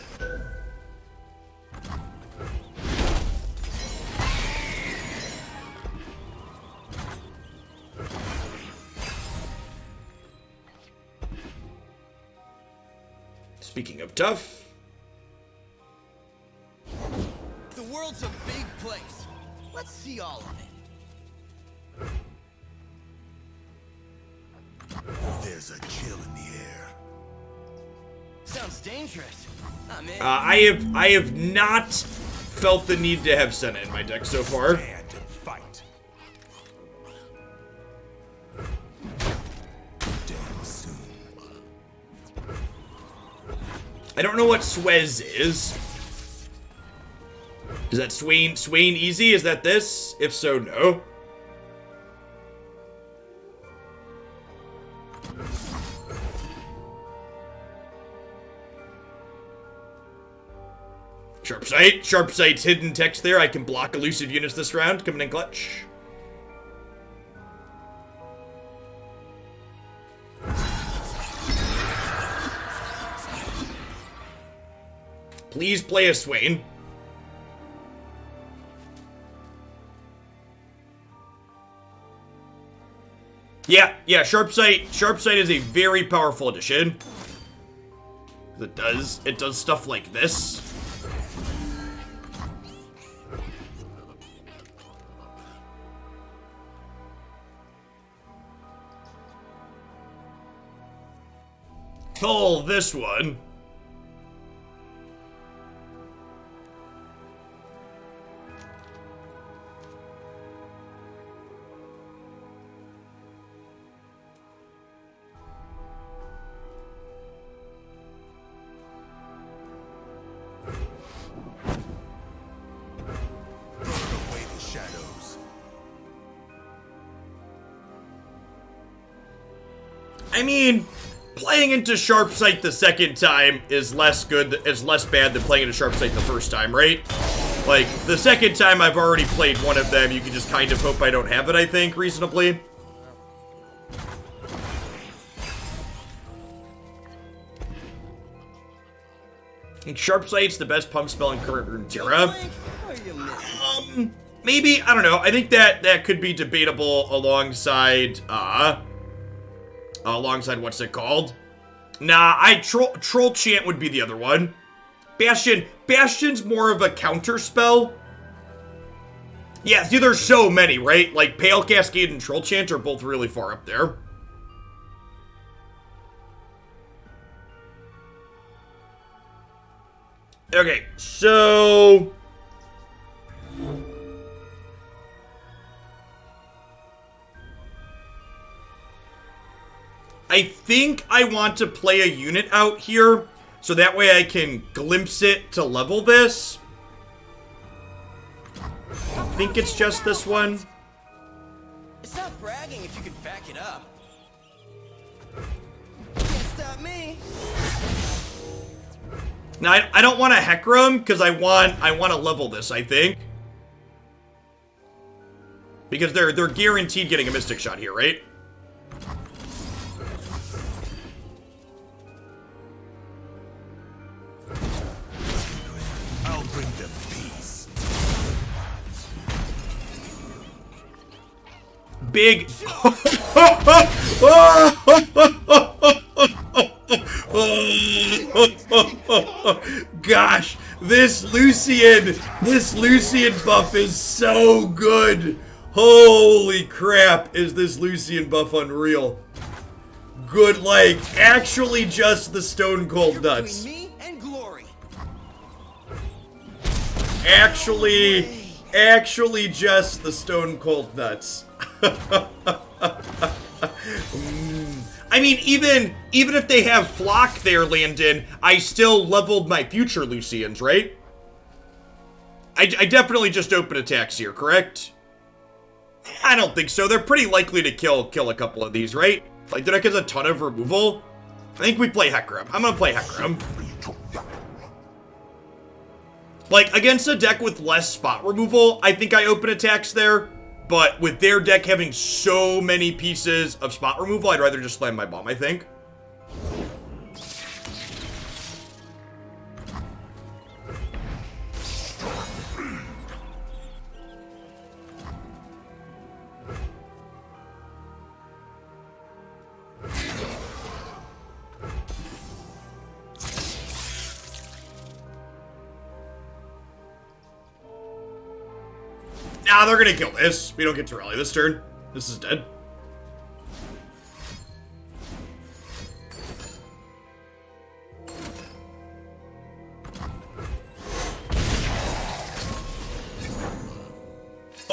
Speaking of tough... The world's a big place. Let's see all of it. There's a chill in the air. sounds dangerous. I'm in. I have not felt the need to have Senna in my deck so far. Stand and fight. Damn soon. I don't know what Swez is. Is that Swain easy? Is that this? If so, no. Sharp Sight. Sharp Sight's hidden text there. I can block elusive units this round. Coming in clutch. Please play a Swain. Yeah, Sharp Sight is a very powerful addition. It does stuff like this. Call this one. Away the shadows. I mean, playing into Sharp Sight the second time is less bad than playing into Sharp Sight the first time, right? Like, the second time I've already played one of them, you can just kind of hope I don't have it, I think, reasonably. I think Sharp Sight's the best pump spell in current Runeterra. Maybe, I don't know. I think that could be debatable alongside, alongside what's it called? Nah, Troll Chant would be the other one. Bastion's more of a counter spell. Yeah, see, there's so many, right? Like, Pale Cascade and Troll Chant are both really far up there. Okay, so... I think I want to play a unit out here, so that way I can glimpse it to level this. I think it's just this one. It's not bragging if you can back it up. Can't stop me. Now, I don't want a Hecarim, because I want to level this, I think. Because they're guaranteed getting a Mystic Shot here, right? I'll bring them peace. Big... Gosh, this Lucian buff is so good. Holy crap, is this Lucian buff unreal. Good, like, actually just the stone cold nuts. Between me and glory. Actually just the stone cold nuts. I mean, even if they have Flock there, Landon, I still leveled my future Lucians, right? I definitely just open attacks here, correct? I don't think so. They're pretty likely to kill a couple of these, right? Like, the deck has a ton of removal. I think we play Hecarim. I'm gonna play Hecarim. Like, against a deck with less spot removal, I think I open attacks there. But with their deck having so many pieces of spot removal, I'd rather just slam my bomb, I think. Nah, they're gonna kill this. We don't get to rally this turn. This is dead.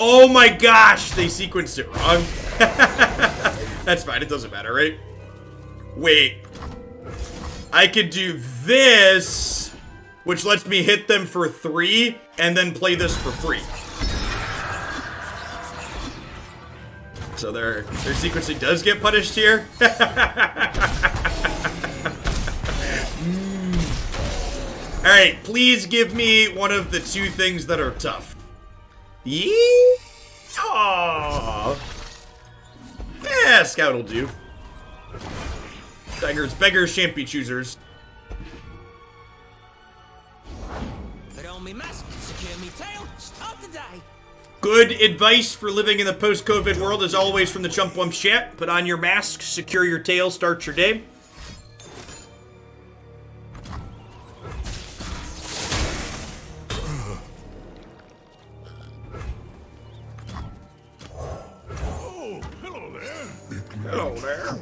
Oh my gosh, they sequenced it wrong. That's fine, it doesn't matter, right? Wait. I could do this, which lets me hit them for 3, and then play this for free. So their sequencing does get punished here. Alright, please give me one of the 2 things that are tough. Aww. Yeah, Scout will do. Beggars shan't be choosers. Put on me mask, secure me tail, start the day. Good advice for living in the post-COVID world, as always, from the Chump Wumps chat. Put on your mask, secure your tail, start your day. Oh, hello there. Hello there.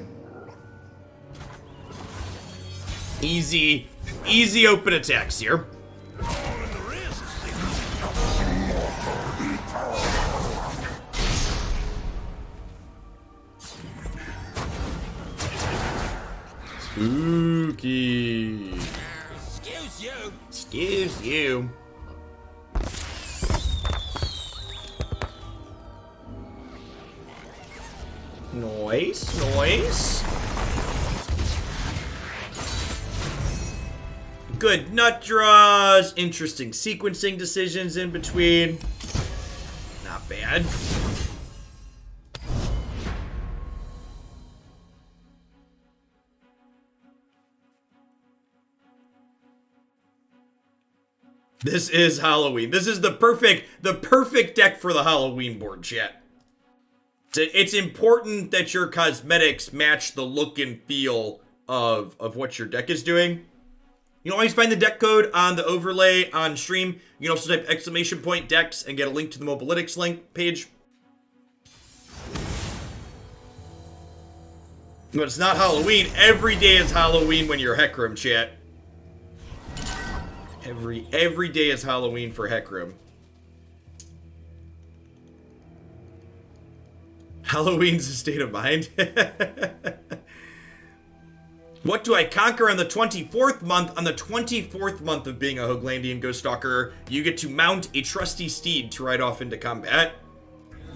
Easy open attacks here. All in the wrists. Spooky. Excuse you. Excuse you. Noise. Good nut draws, interesting sequencing decisions in between. Not bad. This is Halloween. This is the perfect deck for the Halloween board, chat. It's important that your cosmetics match the look and feel of what your deck is doing. You can always find the deck code on the overlay on stream. You can also type !decks and get a link to the Mobalytics link page. But it's not Halloween. Every day is Halloween when you're Hecarim, chat. Every day is Halloween for Hecarim. Halloween's a state of mind. What do I conquer on the 24th month? On the 24th month of being a Hoglandian Ghost Stalker, you get to mount a trusty steed to ride off into combat.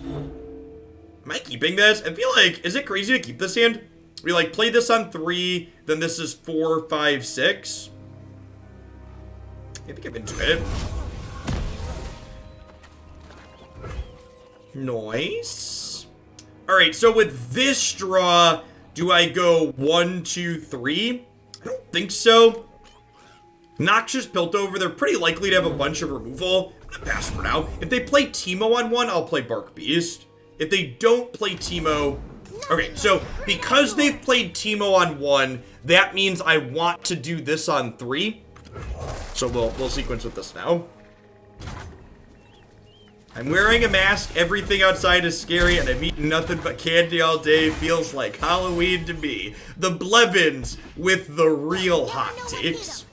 Am I keeping this? I feel like, is it crazy to keep this hand? We like play this on 3, then this is 4, 5, 6. I think I'm into it. Nice. Alright, so with this draw, do I go 1, 2, 3? I don't think so. Noxious Piltover, they're pretty likely to have a bunch of removal. I'm gonna pass for now. If they play Teemo on 1, I'll play Bark Beast. If they don't play Teemo... Okay, so because they've played Teemo on 1, that means I want to do this on 3. So we'll sequence with this now. I'm wearing a mask, everything outside is scary, and I'm eating nothing but candy all day. Feels like Halloween to me. The Blevins with the real hot takes.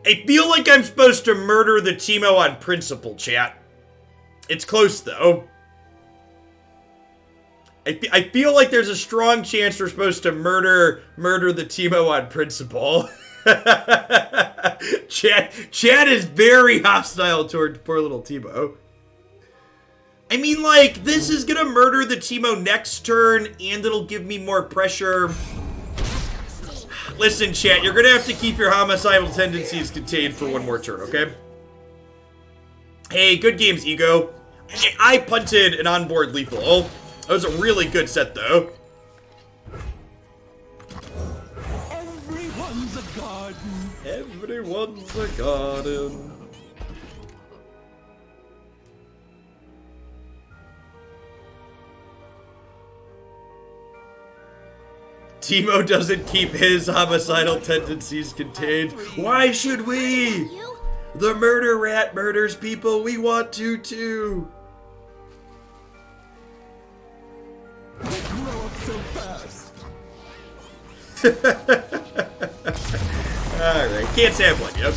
I feel like I'm supposed to murder the Teemo on principle, chat. It's close, though. I feel like there's a strong chance we're supposed to murder the Teemo on principle. Chad is very hostile toward poor little Teemo. I mean, like, this is gonna murder the Teemo next turn, and it'll give me more pressure. Listen, chat, you're gonna have to keep your homicidal tendencies contained for one more turn, okay? Hey, good games, Ego. I punted an onboard lethal. That was a really good set, though. Everyone's a garden. Everyone's a garden. Teemo doesn't keep his homicidal tendencies contained. Why should we? The murder rat murders people. We want to, too. They grow up so fast. Alright, can't say I've won yet.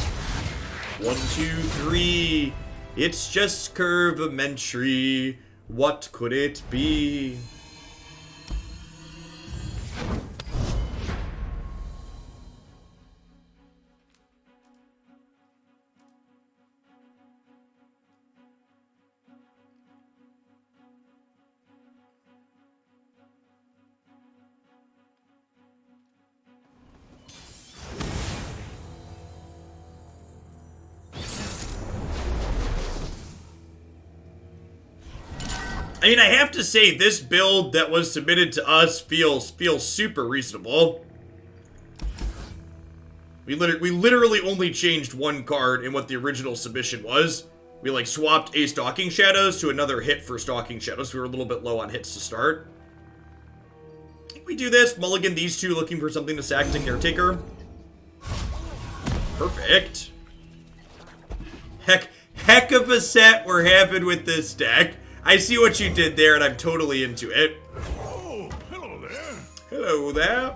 1, 2, 3. It's just curvimentary. What could it be? I mean, I have to say, this build that was submitted to us feels super reasonable. We literally only changed one card in what the original submission was. We, like, swapped a Stalking Shadows to another hit for Stalking Shadows. We were a little bit low on hits to start. I think we do this. Mulligan these two, looking for something to sack to Caretaker. Perfect. Heck of a set we're having with this deck. I see what you did there, and I'm totally into it. Oh, hello there. Hello there.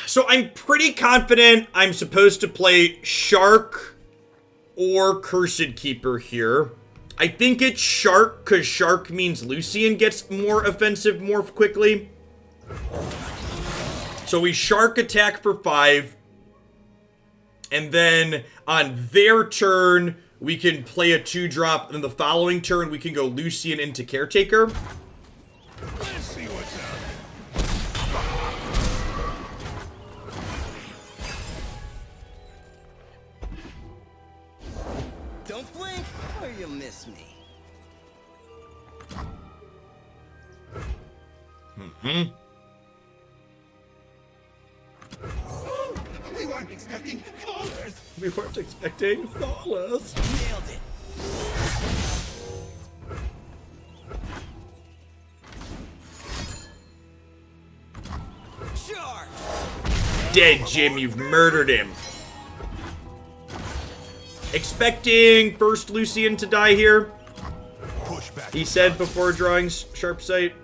So I'm pretty confident I'm supposed to play Shark or Cursed Keeper here. I think it's Shark, because Shark means Lucian gets more offensive more quickly. So we Shark attack for 5. And then on their turn, we can play a 2-drop. And then the following turn, we can go Lucian into Caretaker. Let's see what's up. Don't blink or you'll miss me. We weren't expecting callers. We weren't expecting flawless. Nailed it. Charge! Dead, Jim. You've murdered him. Expecting first Lucian to die here. Push back. He said before drawing Sharp Sight.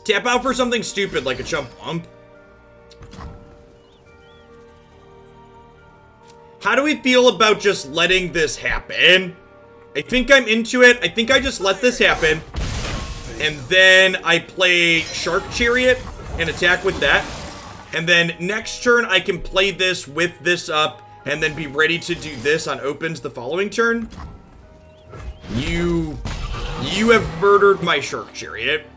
Tap out for something stupid like a chump bump. How do we feel about just letting this happen? I think I'm into it. I think I just let this happen. And then I play Shark Chariot and attack with that. And then next turn I can play this with this up and then be ready to do this on opens the following turn. You have murdered my Shark Chariot.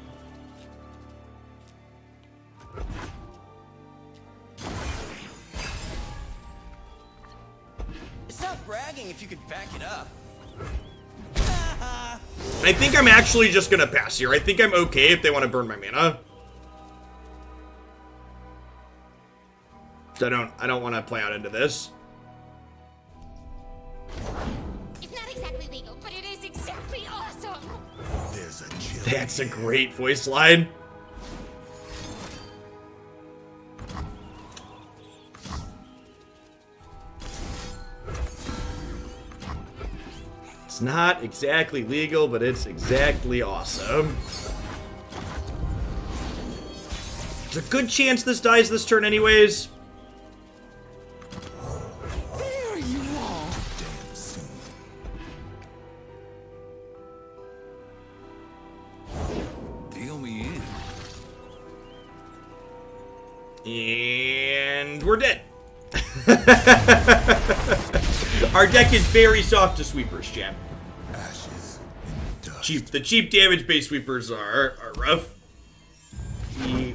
It's not bragging if you could back it up. I think I'm actually just gonna pass here. I think I'm okay if they want to burn my mana. I don't want to play out into this. It's not exactly legal, but it is exactly awesome. There's a chill. That's a great voice line. It's not exactly legal, but it's exactly awesome. There's a good chance this dies this turn anyways. There you are. Damn soon. Deal me in. And we're dead. Our deck is very soft to sweepers, champ. Ashes in dust. The cheap damage-based sweepers are rough.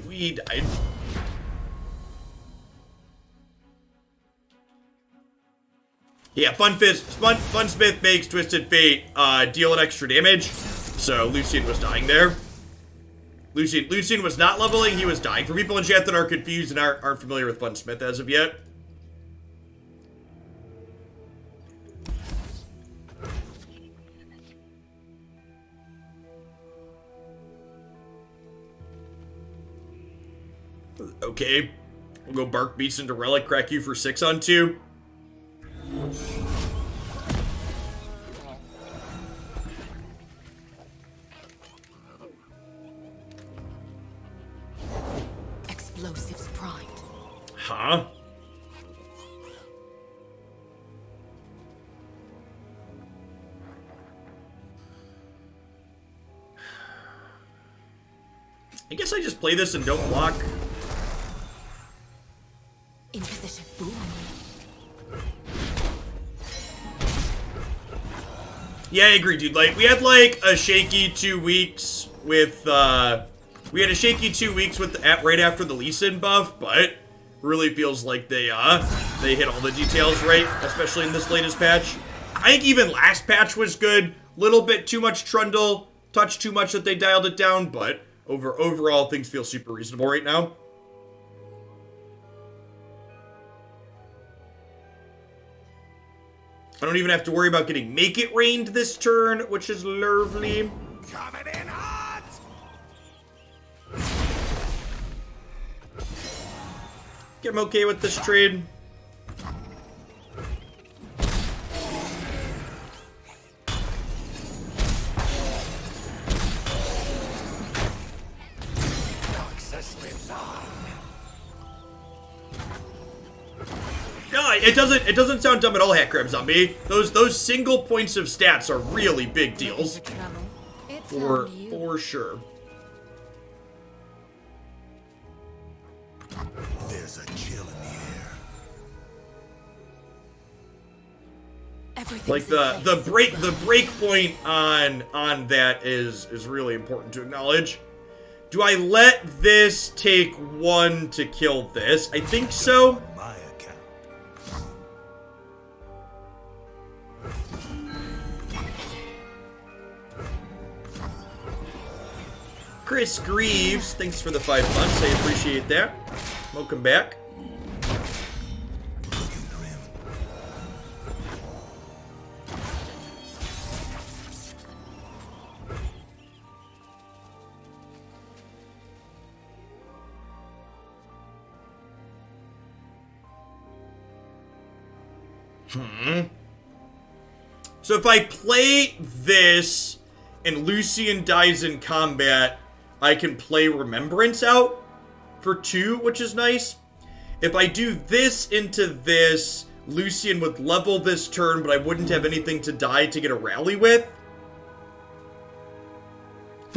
We died. Yeah, Funsmith makes Twisted Fate deal an extra damage, so Lucian was dying there. Lucian was not leveling, he was dying. For people in chat that are confused and aren't familiar with Funsmith as of yet. Okay. We'll go Bark Beats into Relic, crack you for 6 on 2. Explosives primed. Huh? I guess I just play this and don't block. In position. Boom. Yeah, I agree, dude. Like, we had, like, a shaky 2 weeks with, we had a shaky 2 weeks with, right after the Lucian buff, but really feels like they hit all the details right, especially in this latest patch. I think even last patch was good. Little bit too much Trundle, touch too much that they dialed it down, but overall, things feel super reasonable right now. I don't even have to worry about getting Make It Rained this turn, which is lovely. Coming in hot! I'm okay with this trade. No, it doesn't sound dumb at all, Hecarim Zombie. Those single points of stats are really big deals. It For found you. for sure. There's a chill in the air. Everything's Like in the place. break point on that is really important to acknowledge. Do I let this take 1 to kill this? I think so. On my account. Chris Greaves, thanks for the 5 months. I appreciate that. Welcome back. Looking grim. So if I play this and Lucian dies in combat, I can play Remembrance out for 2, which is nice. If I do this into this, Lucian would level this turn, but I wouldn't have anything to die to get a rally with.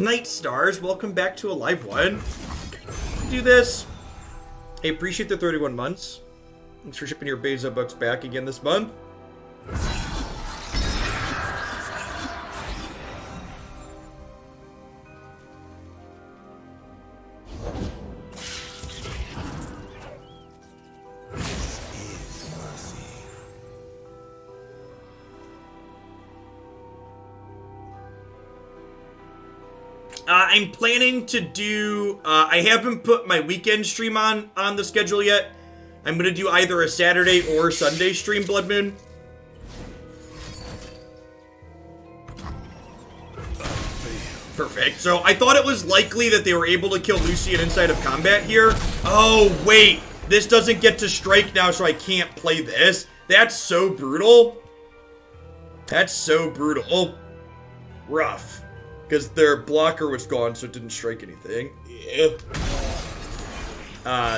Night Stars, welcome back to a live one. Do this. I appreciate the 31 months. Thanks for shipping your Beza bucks back again this month. I'm planning to do, I haven't put my weekend stream on the schedule yet. I'm going to do either a Saturday or Sunday stream, Blood Moon. Perfect. So I thought it was likely that they were able to kill Lucian inside of combat here. Oh, wait. This doesn't get to strike now, so I can't play this. That's so brutal. That's so brutal. Rough. Because their blocker was gone, so it didn't strike anything. Yeah.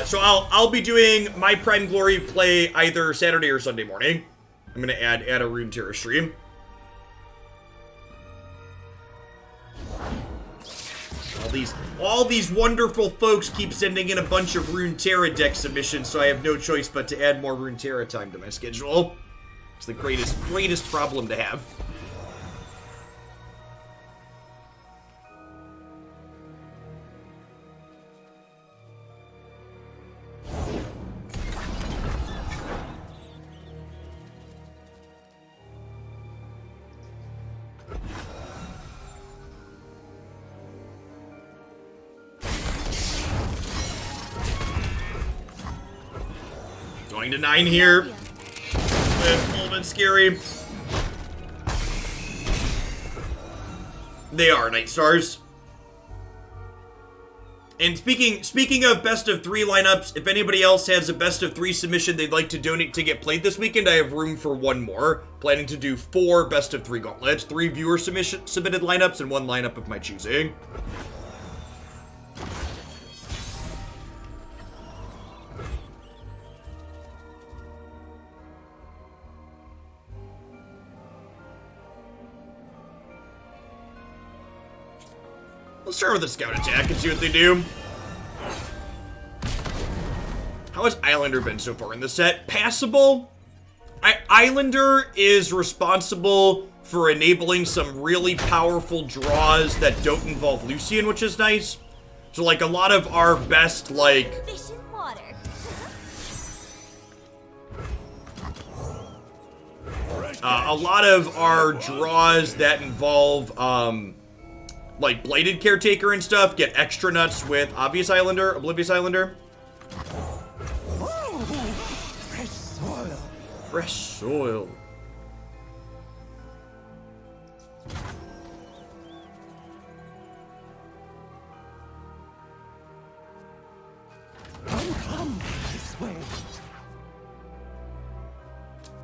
So I'll be doing my Prime Glory play either Saturday or Sunday morning. I'm gonna add a Runeterra stream. All these wonderful folks keep sending in a bunch of Runeterra deck submissions, so I have no choice but to add more Runeterra time to my schedule. It's the greatest problem to have. Going to 9 here. A little bit scary. They are Night Stars. And speaking of best of 3 lineups, if anybody else has a best of 3 submission they'd like to donate to get played this weekend, I have room for 1 more. Planning to do 4 best of 3 gauntlets, 3 viewer submitted lineups, and 1 lineup of my choosing. Let's start with a scout attack and see what they do. How has Islander been so far in the set? Passable. Islander is responsible for enabling some really powerful draws that don't involve Lucian, which is nice. So, like, a lot of our best, like... Fish and water. a lot of our draws that involve, like, Bladed Caretaker and stuff get extra nuts with Obvious Islander, Oblivious Islander. Fresh soil. Fresh soil. Come this way.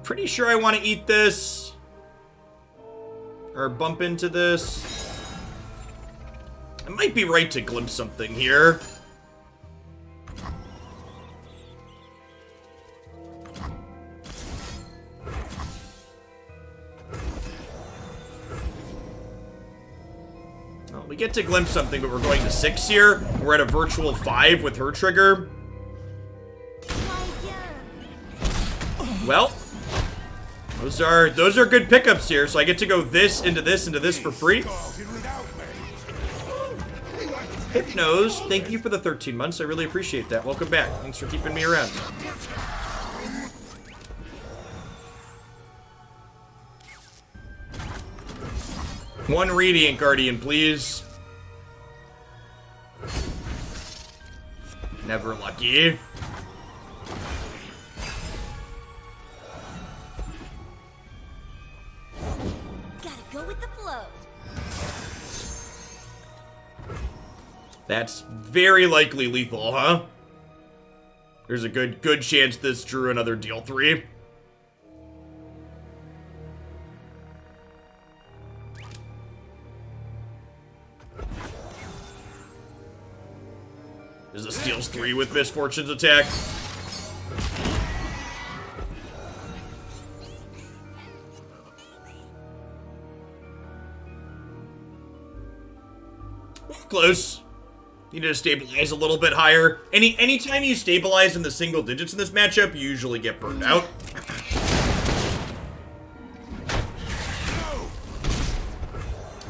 Pretty sure I want to eat this. Or bump into this. I might be right to glimpse something here. Well, we get to glimpse something, but we're going to 6 here. We're at a virtual 5 with her trigger. Well, those are good pickups here, so I get to go this into this into this for free. Hypnose, thank you for the 13 months. I really appreciate that. Welcome back. Thanks for keeping me around. One Radiant Guardian, please. Never lucky. Gotta go with the flow. That's very likely lethal, huh? There's a good chance this drew another deal 3. There's a steals 3 with Misfortune's attack. Close. Need to stabilize a little bit higher. Anytime you stabilize in the single digits in this matchup, you usually get burned out.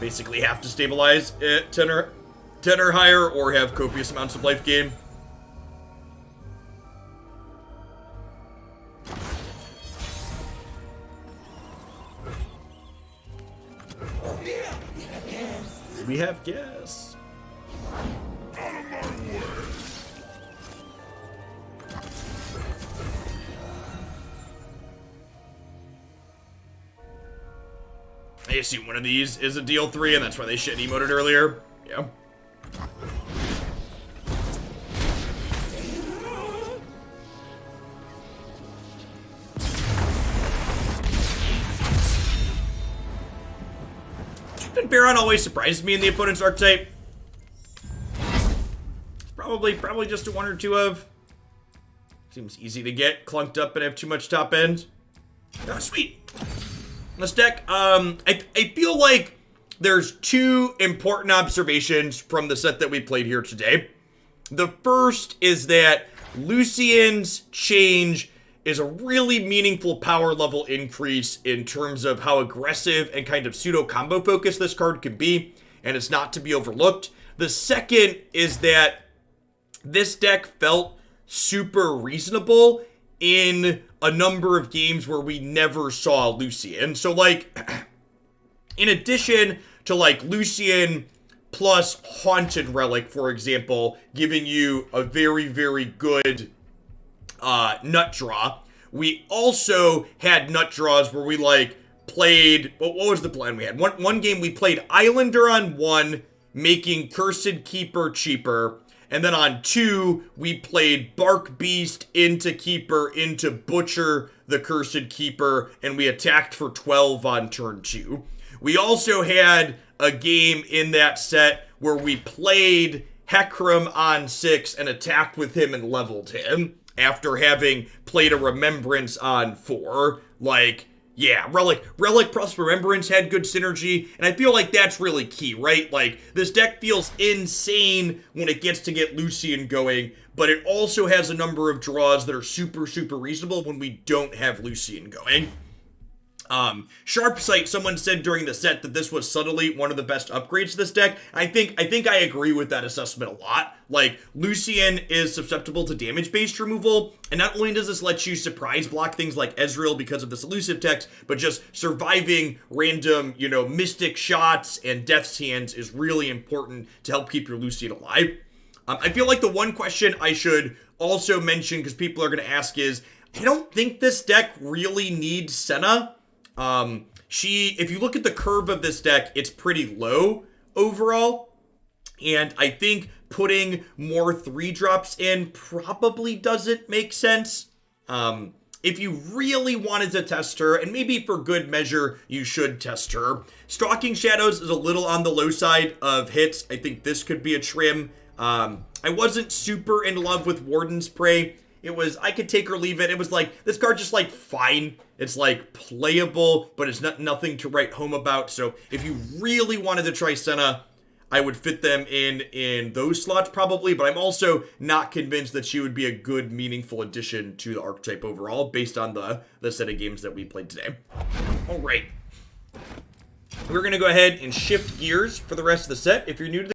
Basically have to stabilize at 10 or higher or have copious amounts of life gain. We have gas. I assume one of these is a deal 3, and that's why they shit emoted earlier. Yeah. Stupid Baron always surprises me in the opponent's archetype. Probably just a 1 or 2 of. Seems easy to get clunked up and have too much top end. Oh, sweet. This deck, I feel like there's 2 important observations from the set that we played here today. The first is that Lucian's change is a really meaningful power level increase in terms of how aggressive and kind of pseudo-combo focused this card can be, and it's not to be overlooked. The second is that this deck felt super reasonable in a number of games where we never saw Lucian. So, like, in addition to, like, Lucian plus Haunted Relic, for example, giving you a very, very good nut draw, we also had nut draws where we, like, played... What was the plan we had? One game we played Islander on 1, making Cursed Keeper cheaper, And then on 2, we played Bark Beast into Keeper into Butcher the Cursed Keeper, and we attacked for 12 on turn 2. We also had a game in that set where we played Hecarim on 6 and attacked with him and leveled him after having played a Remembrance on 4. Like, yeah, Relic plus Remembrance had good synergy, and I feel like that's really key, right? Like, this deck feels insane when it gets to get Lucian going, but it also has a number of draws that are super, super reasonable when we don't have Lucian going. Sharp Sight, someone said during the set that this was subtly one of the best upgrades to this deck. I think I agree with that assessment a lot. Like, Lucian is susceptible to damage-based removal, and not only does this let you surprise block things like Ezreal because of this elusive text, but just surviving random, mystic shots and Death's Hands is really important to help keep your Lucian alive. I feel like the one question I should also mention, because people are going to ask, is I don't think this deck really needs Senna. If you look at the curve of this deck, it's pretty low overall. And I think putting more 3-drops in probably doesn't make sense. If you really wanted to test her, and maybe for good measure, you should test her. Stalking Shadows is a little on the low side of hits. I think this could be a trim. I wasn't super in love with Warden's Prey. It was, I could take or leave it. It was like, this card just like fine. It's like playable, but it's nothing to write home about. So if you really wanted to try Senna, I would fit them in those slots probably, but I'm also not convinced that she would be a good, meaningful addition to the archetype overall based on the set of games that we played today. All right. We're going to go ahead and shift gears for the rest of the set. If you're new to the